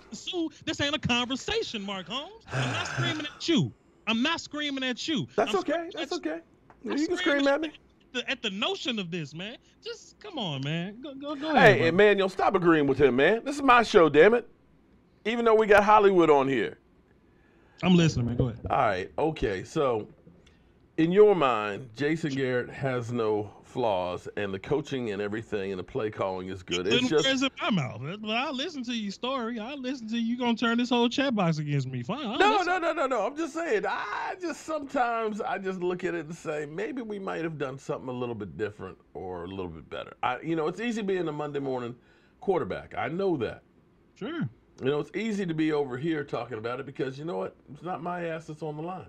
This ain't a conversation, Mark Holmes. I'm not screaming at you. I'm not screaming at you. That's okay. That's okay. You can scream at me. At the notion of this, man. Just come on, man. Go ahead. Hey, bro. man, stop agreeing with him, man. This is my show, damn it. Even though we got Hollywood on here. I'm listening, man. Go ahead. All right. Okay. So, in your mind, Jason Garrett has no flaws, and the coaching and everything and the play calling is good. It's just words in my mouth. But I listen to your story. I listen to you. Gonna turn this whole chat box against me. Fine. No. I'm just saying. Sometimes I just look at it and say maybe we might have done something a little bit different or a little bit better. It's easy being a Monday morning quarterback. I know that. Sure. It's easy to be over here talking about it because you know what? It's not my ass that's on the line.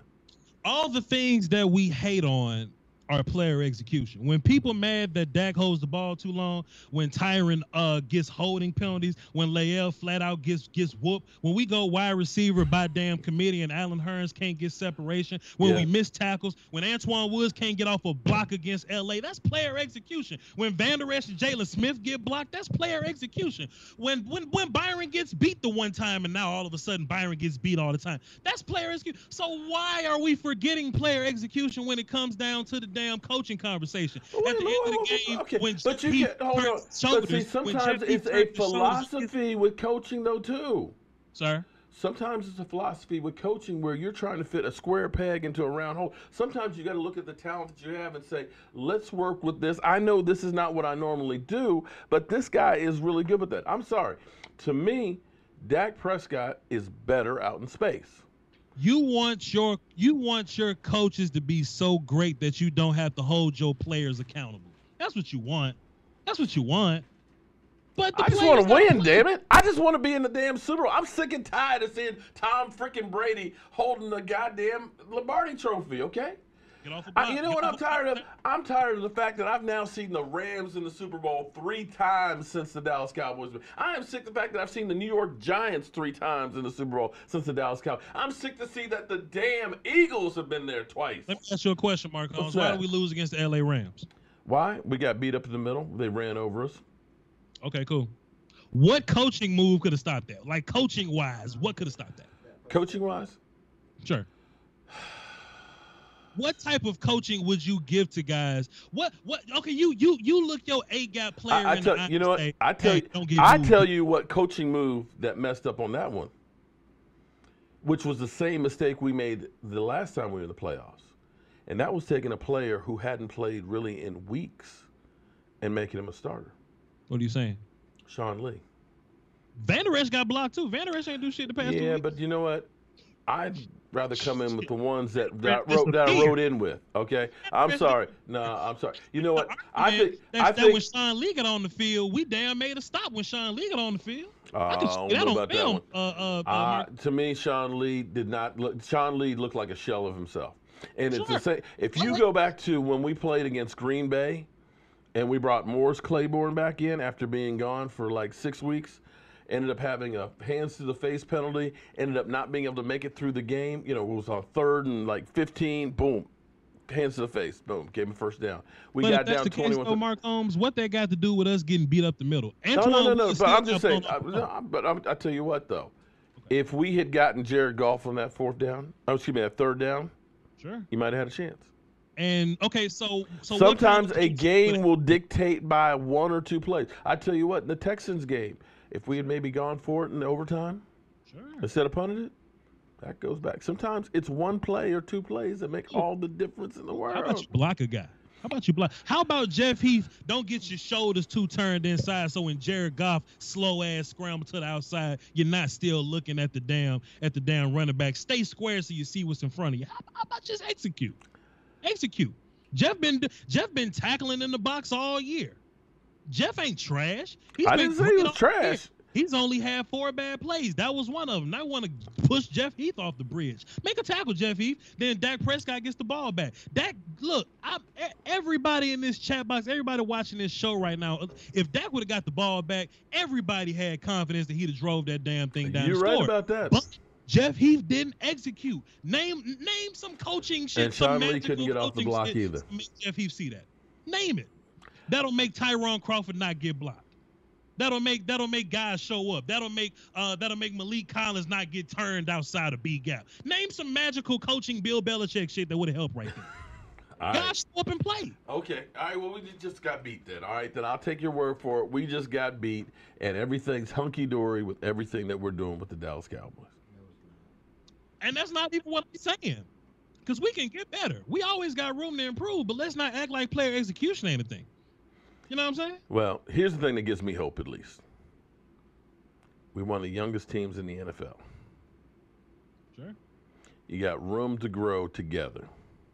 All the things that we hate on are player execution. When people mad that Dak holds the ball too long, when Tyron gets holding penalties, when Lael flat out gets whooped, when we go wide receiver by damn committee and Allen Hurns can't get separation, when we miss tackles, when Antoine Woods can't get off a block against LA, that's player execution. When Van Der Esch and Jalen Smith get blocked, that's player execution. When Byron gets beat the one time and now all of a sudden Byron gets beat all the time, that's player execution. So why are we forgetting player execution when it comes down to the damn coaching conversation? At the end of the game, okay. when But you can hold on. But see, sometimes it's a philosophy with coaching, though, too. Sir? Sometimes it's a philosophy with coaching where you're trying to fit a square peg into a round hole. Sometimes you got to look at the talent that you have and say, let's work with this. I know this is not what I normally do, but this guy is really good with that. I'm sorry. To me, Dak Prescott is better out in space. You want your coaches to be so great that you don't have to hold your players accountable. That's what you want. That's what you want. But I just want to win, damn it. I just want to be in the damn Super Bowl. I'm sick and tired of seeing Tom freaking Brady holding the goddamn Lombardi trophy, okay? Get off the block. You know what I'm tired of? I'm tired of the fact that I've now seen the Rams in the Super Bowl 3 times since the Dallas Cowboys. I am sick of the fact that I've seen the New York Giants 3 times in the Super Bowl since the Dallas Cowboys. I'm sick to see that the damn Eagles have been there twice. Let me ask you a question, Mark Holmes. Why did we lose against the LA Rams? Why? We got beat up in the middle. They ran over us. Okay, cool. What coaching move could have stopped that? Like coaching-wise, what could have stopped that? Coaching-wise? Sure. What type of coaching would you give to guys? What? Okay, you look your A-gap player in the eye. You know what? Say, I tell you what coaching move that messed up on that one, which was the same mistake we made the last time we were in the playoffs, and that was taking a player who hadn't played really in weeks and making him a starter. What are you saying? Sean Lee. Van Der Esch got blocked too. Van Der Esch ain't do shit the past 2 weeks. Yeah, but you know what? I'd rather come in with the ones that I wrote in with. Okay, I'm sorry. No, I'm sorry. You know what? I think when Sean Lee got on the field, we damn made a stop when Sean Lee got on the field. I don't know about that one. To me, Sean Lee did not look. Sean Lee looked like a shell of himself. And it's the same. If you go back to when we played against Green Bay, and we brought Morris Claiborne back in after being gone for like 6 weeks. Ended up having a hands to the face penalty, ended up not being able to make it through the game. It was on 3rd and like 15, boom, hands to the face, boom, gave him first down. We got down 21. Case, Mark Holmes, what that got to do with us getting beat up the middle? No. But I'm just saying, I tell you what though, if we had gotten Jared Goff on that 4th down, that 3rd down, sure, you might have had a chance. And okay, so sometimes a game will dictate by 1 or 2 plays. I tell you what, in the Texans game, if we had maybe gone for it in overtime, sure, instead of punting it, that goes back. Sometimes it's 1 play or 2 plays that make all the difference in the world. How about you block a guy? How about Jeff Heath? Don't get your shoulders too turned inside, so when Jared Goff slow ass scramble to the outside, you're not still looking at the damn running back. Stay square so you see what's in front of you. How about just execute? Jeff been tackling in the box all year. Jeff ain't trash. I didn't say he was trash. He's only had 4 bad plays. That was one of them. I want to push Jeff Heath off the bridge. Make a tackle, Jeff Heath. Then Dak Prescott gets the ball back. Look, everybody in this chat box, everybody watching this show right now, if Dak would have got the ball back, everybody had confidence that he'd have drove that damn thing down the score. You're right about that. But Jeff Heath didn't execute. Name some coaching shit. And Sean Lee couldn't get off the block either. Make Jeff Heath see that. Name it. That'll make Tyrone Crawford not get blocked. That'll make guys show up. That'll make Malik Collins not get turned outside of B gap. Name some magical coaching Bill Belichick shit that would have helped right there. Guys, show up and play. Okay. All right. Well, we just got beat then. All right. Then I'll take your word for it. We just got beat, and everything's hunky dory with everything that we're doing with the Dallas Cowboys. And that's not even what I'm saying, because we can get better. We always got room to improve, but let's not act like player execution ain't a thing. You know what I'm saying? Well, here's the thing that gives me hope, at least. We're one of the youngest teams in the NFL. Sure. You got room to grow together.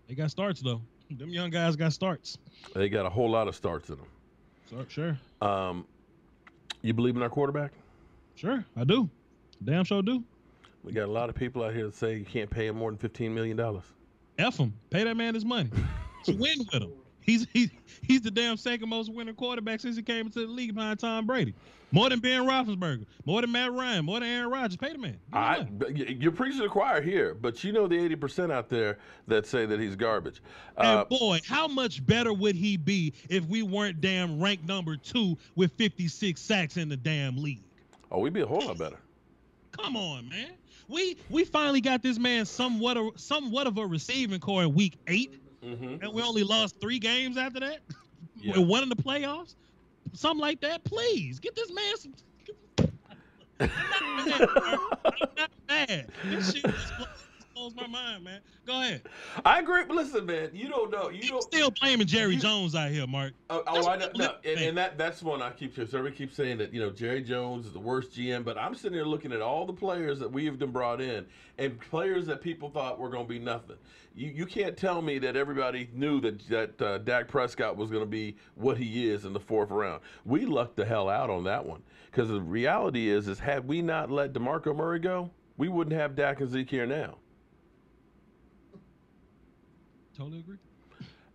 They got starts, though. Them young guys got starts. They got a whole lot of starts in them. So, sure. You believe in our quarterback? Sure, I do. Damn sure do. We got a lot of people out here that say you can't pay him more than $15 million. F him. Pay that man his money. Win with him. He's the damn second most winning quarterback since he came into the league behind Tom Brady. More than Ben Roethlisberger, more than Matt Ryan, more than Aaron Rodgers. Pay the man. You're preaching to the choir here, but you know the 80% out there that say that he's garbage. And boy, how much better would he be if we weren't damn ranked number 2 with 56 sacks in the damn league? Oh, we'd be a whole lot better. Come on, man. We finally got this man somewhat of a receiving core in week 8. Mm-hmm. And we only lost 3 games after that. Yeah. One in the playoffs, something like that. Please get this man some. I'm not mad. This shit just blows my mind, man. Go ahead. I agree. But listen, man, you don't know. You're still blaming Jerry Jones out here, Mark. I know. No, and that's one I keep saying. So everybody keeps saying that Jerry Jones is the worst GM, but I'm sitting here looking at all the players that we have been brought in and players that people thought were going to be nothing. You can't tell me that everybody knew that Dak Prescott was going to be what he is in the 4th round. We lucked the hell out on that one, because the reality is had we not let DeMarco Murray go, we wouldn't have Dak and Zeke here now. Totally agree.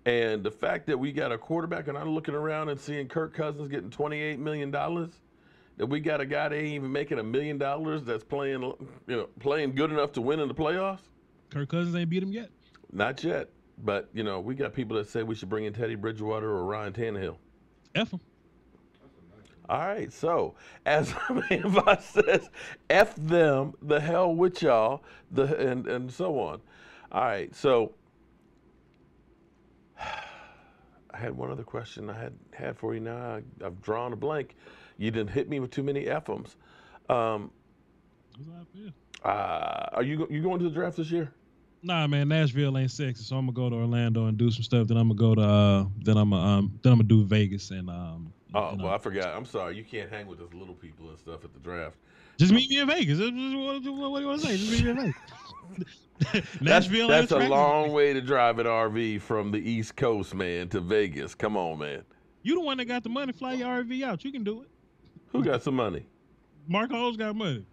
And the fact that we got a quarterback, and I'm looking around and seeing Kirk Cousins getting $28 million, that we got a guy that ain't even making $1 million that's playing good enough to win in the playoffs. Kirk Cousins ain't beat him yet. Not yet, but we got people that say we should bring in Teddy Bridgewater or Ryan Tannehill. F him. All right, so as Voch says, F them, the hell with y'all, and so on. All right, so I had one other question I had for you. Now I've drawn a blank. You didn't hit me with too many F-ums. Are you going to the draft this year? Nah, man, Nashville ain't sexy, so I'm gonna go to Orlando and do some stuff. Then I'm gonna go to then I'm gonna do Vegas and well, I forgot. I'm sorry. You can't hang with those little people and stuff at the draft. Just meet me in Vegas. What do you want to say? Just meet me in Vegas. Nashville. That's a long way to drive an RV from the East Coast, man, to Vegas. Come on, man. You the one that got the money. Fly your RV out. You can do it. Who got some money? Mark Ho's got money.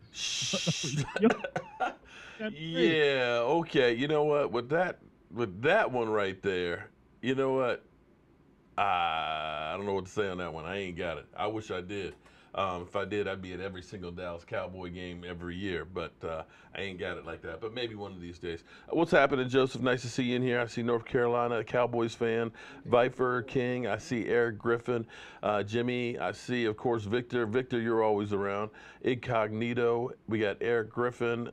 Yeah. Okay. You know what? With that one right there, you know what? I don't know what to say on that one. I ain't got it. I wish I did. If I did, I'd be at every single Dallas Cowboy game every year, but I ain't got it like that. But maybe one of these days. What's happening, Joseph? Nice to see you in here. I see North Carolina, a Cowboys fan. Viper King. I see Eric Griffin. Jimmy. I see, of course, Victor. Victor, you're always around. Incognito. We got Eric Griffin.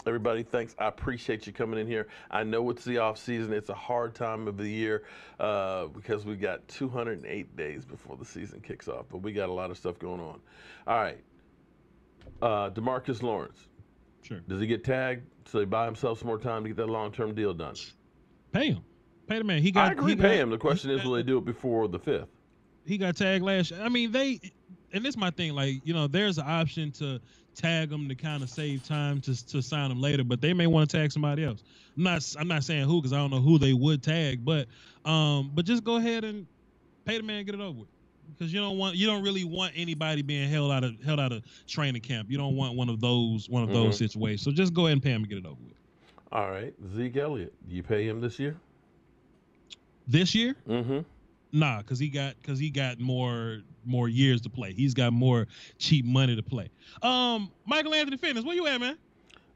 Everybody, thanks. I appreciate you coming in here. I know it's the off season. It's a hard time of the year because we got 208 days before the season kicks off, but we got a lot of stuff going on. All right. DeMarcus Lawrence. Sure. Does he get tagged so he buy himself some more time to get that long-term deal done? Pay him. Pay the man. I agree, pay him. The question is, will they do it before the 5th? He got tagged last year. I mean, and this is my thing, like, there's an option to tag him to kind of save time to sign him later, but they may want to tag somebody else. I'm not saying who, because I don't know who they would tag, but just go ahead and pay the man, get it over with. because you don't really want anybody being held out of training camp. You don't want one of those situations. So just go ahead and pay him and get it over with. All right, Zeke Elliott, you pay him this year? This year? Mm-hmm. Nah, because he got more years to play. He's got more cheap money to play. Michael Anthony Fitness, where you at, man?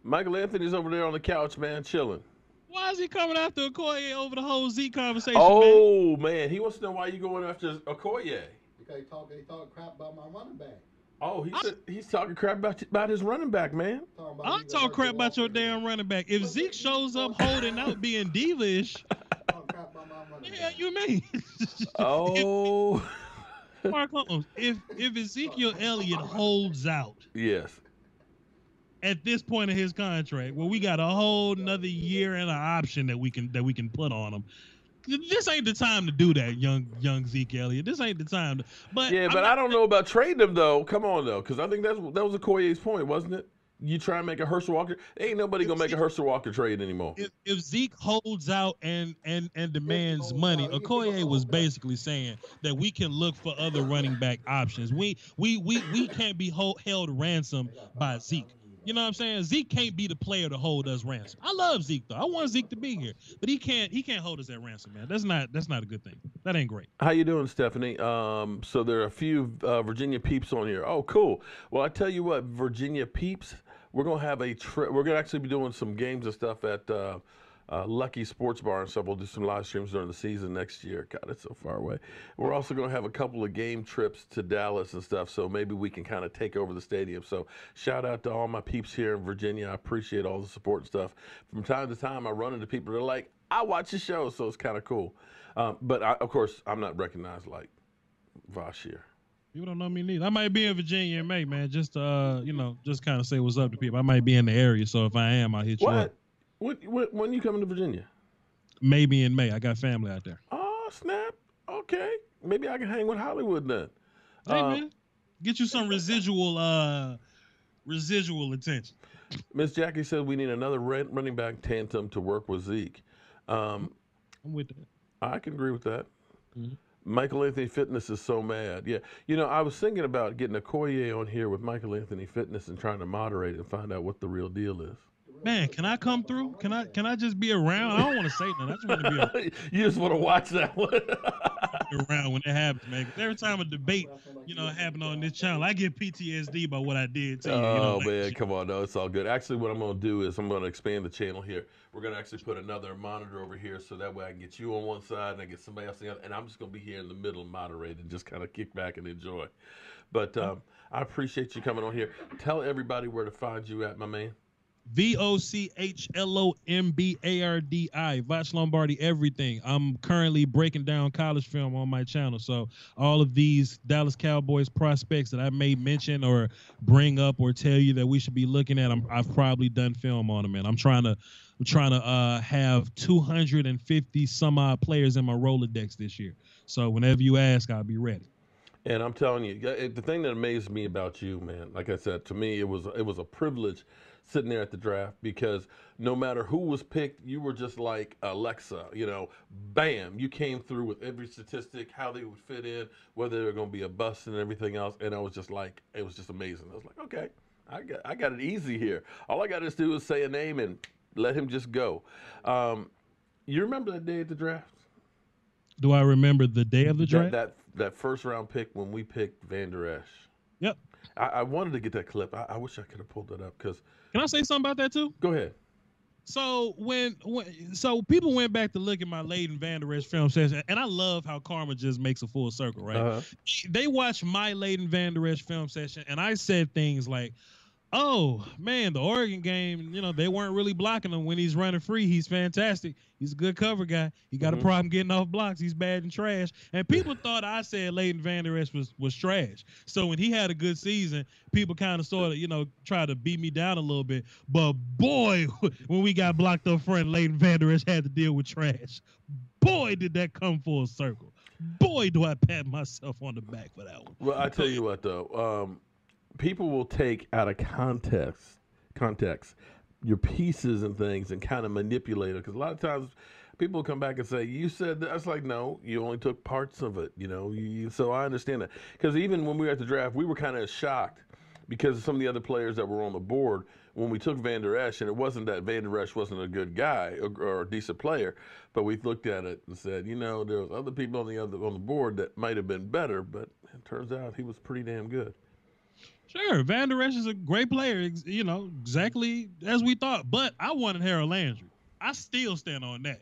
Michael Anthony's over there on the couch, man, chilling. Why is he coming after Okoye over the whole Zeke conversation, man? He wants to know why you going after Okoye. Because he talking crap about my running back. Oh, he's talking crap about his running back, man. I'm talking crap about your damn running back. If Zeke shows up holding out being diva-ish, yeah, you mean? Oh. Mark Holmes, if Ezekiel Elliott holds out, yes, at this point in his contract, where we got a whole another year and an option that we can put on him, this ain't the time to do that, young Zeke Elliott. This ain't the time. But I don't know about trading him though. Come on though, because I think that was Okoye's point, wasn't it? You try and make a Herschel Walker. Ain't nobody gonna make a Herschel Walker trade anymore. If Zeke holds out and demands money, Okoye was basically saying that we can look for other running back options. We can't be held ransom by Zeke. You know what I'm saying? Zeke can't be the player to hold us ransom. I love Zeke though. I want Zeke to be here, but he can't hold us at ransom, man. That's not a good thing. That ain't great. How you doing, Stephanie? So there are a few Virginia peeps on here. Oh, cool. Well, I tell you what, Virginia peeps, we're gonna have a trip. We're gonna actually be doing some games and stuff at Lucky Sports Bar and stuff. We'll do some live streams during the season next year. God, it's so far away. We're also going to have a couple of game trips to Dallas and stuff, so maybe we can kind of take over the stadium. So shout out to all my peeps here in Virginia. I appreciate all the support and stuff. From time to time, I run into people that are like, I watch the show, so it's kind of cool. But, of course, I'm not recognized like Voch here. You don't know me neither. I might be in Virginia in May, man, just just kind of say what's up to people. I might be in the area, so if I am, I'll hit you up. When you coming to Virginia? Maybe in May. I got family out there. Oh, snap. Okay. Maybe I can hang with Hollywood then. Hey, man. Get you some residual attention. Miss Jackie said we need another running back tandem to work with Zeke. I'm with that. I can agree with that. Mm-hmm. Michael Anthony Fitness is so mad. Yeah. You know, I was thinking about getting Okoye on here with Michael Anthony Fitness and trying to moderate and find out what the real deal is. Man, can I come through? Can I just be around? I don't want to say nothing. I just want to be around. You just want to watch that one. Around when it happens, man. Every time a debate, happen on this channel, I get PTSD about what I did to you. Oh, man, come on. No, it's all good. Actually, what I'm going to do is I'm going to expand the channel here. We're going to actually put another monitor over here so that way I can get you on one side and I get somebody else on the other. And I'm just going to be here in the middle moderating, just kind of kick back and enjoy. But I appreciate you coming on here. Tell everybody where to find you at, my man. VochLombardi, Voch Lombardi, everything. I'm currently breaking down college film on my channel. So all of these Dallas Cowboys prospects that I may mention or bring up or tell you that we should be looking at, I've probably done film on them, and I'm trying to have 250 some odd players in my Rolodex this year. So whenever you ask, I'll be ready. And I'm telling you, the thing that amazed me about you, man, like I said, to me, it was a privilege sitting there at the draft, because no matter who was picked, you were just like Alexa, bam, you came through with every statistic, how they would fit in, whether they were going to be a bust and everything else. And I was just like, it was just amazing. I was like, okay, I got it easy here. All I got to do is say a name and let him just go. You remember that day at the draft? Do I remember the day of the draft? That first round pick when we picked Van Der Esch. Yep. I wanted to get that clip. I wish I could have pulled that up. Can I say something about that too? Go ahead. So so people went back to look at my Leighton Vander Esch film session, and I love how karma just makes a full circle, right? Uh-huh. They watched my Leighton Vander Esch film session, and I said things like, oh, man, the Oregon game, they weren't really blocking him when he's running free. He's fantastic. He's a good cover guy. He got a problem getting off blocks. He's bad and trash. And people thought I said Leighton Vander Esch was trash. So when he had a good season, people kind of sort of, try to beat me down a little bit. But, boy, when we got blocked up front, Leighton Vander Esch had to deal with trash. Boy, did that come full circle. Boy, do I pat myself on the back for that one. Well, I tell you what, though. People will take out of context your pieces and things and kind of manipulate it. Because a lot of times people come back and say, you said that. It's like, no, you only took parts of it, you know. So I understand that. Because even when we were at the draft, we were kind of shocked because of some of the other players that were on the board when we took Van Der Esch, and it wasn't that Van Der Esch wasn't a good guy or a decent player, but we looked at it and said, you know, there was other people on the board that might have been better, but it turns out he was pretty damn good. Sure, Van Der Esch is a great player, you know, exactly as we thought. But I wanted Harold Landry. I still stand on that.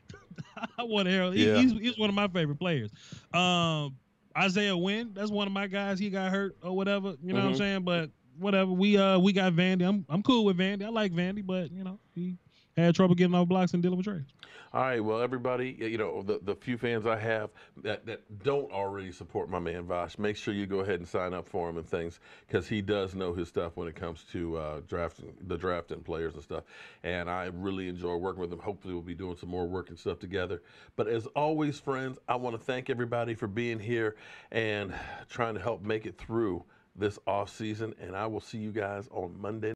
I want Harold. Yeah. He's one of my favorite players. Isaiah Wynn, that's one of my guys. He got hurt or whatever. You know what I'm saying? But whatever. We got Vandy. I'm cool with Vandy. I like Vandy, but you know he had trouble getting off blocks and dealing with trades. All right, well, everybody, you know, the few fans I have that don't already support my man Voch, make sure you go ahead and sign up for him and things, because he does know his stuff when it comes to drafting players and stuff. And I really enjoy working with him. Hopefully we'll be doing some more work and stuff together. But as always, friends, I want to thank everybody for being here and trying to help make it through this off season. And I will see you guys on Monday.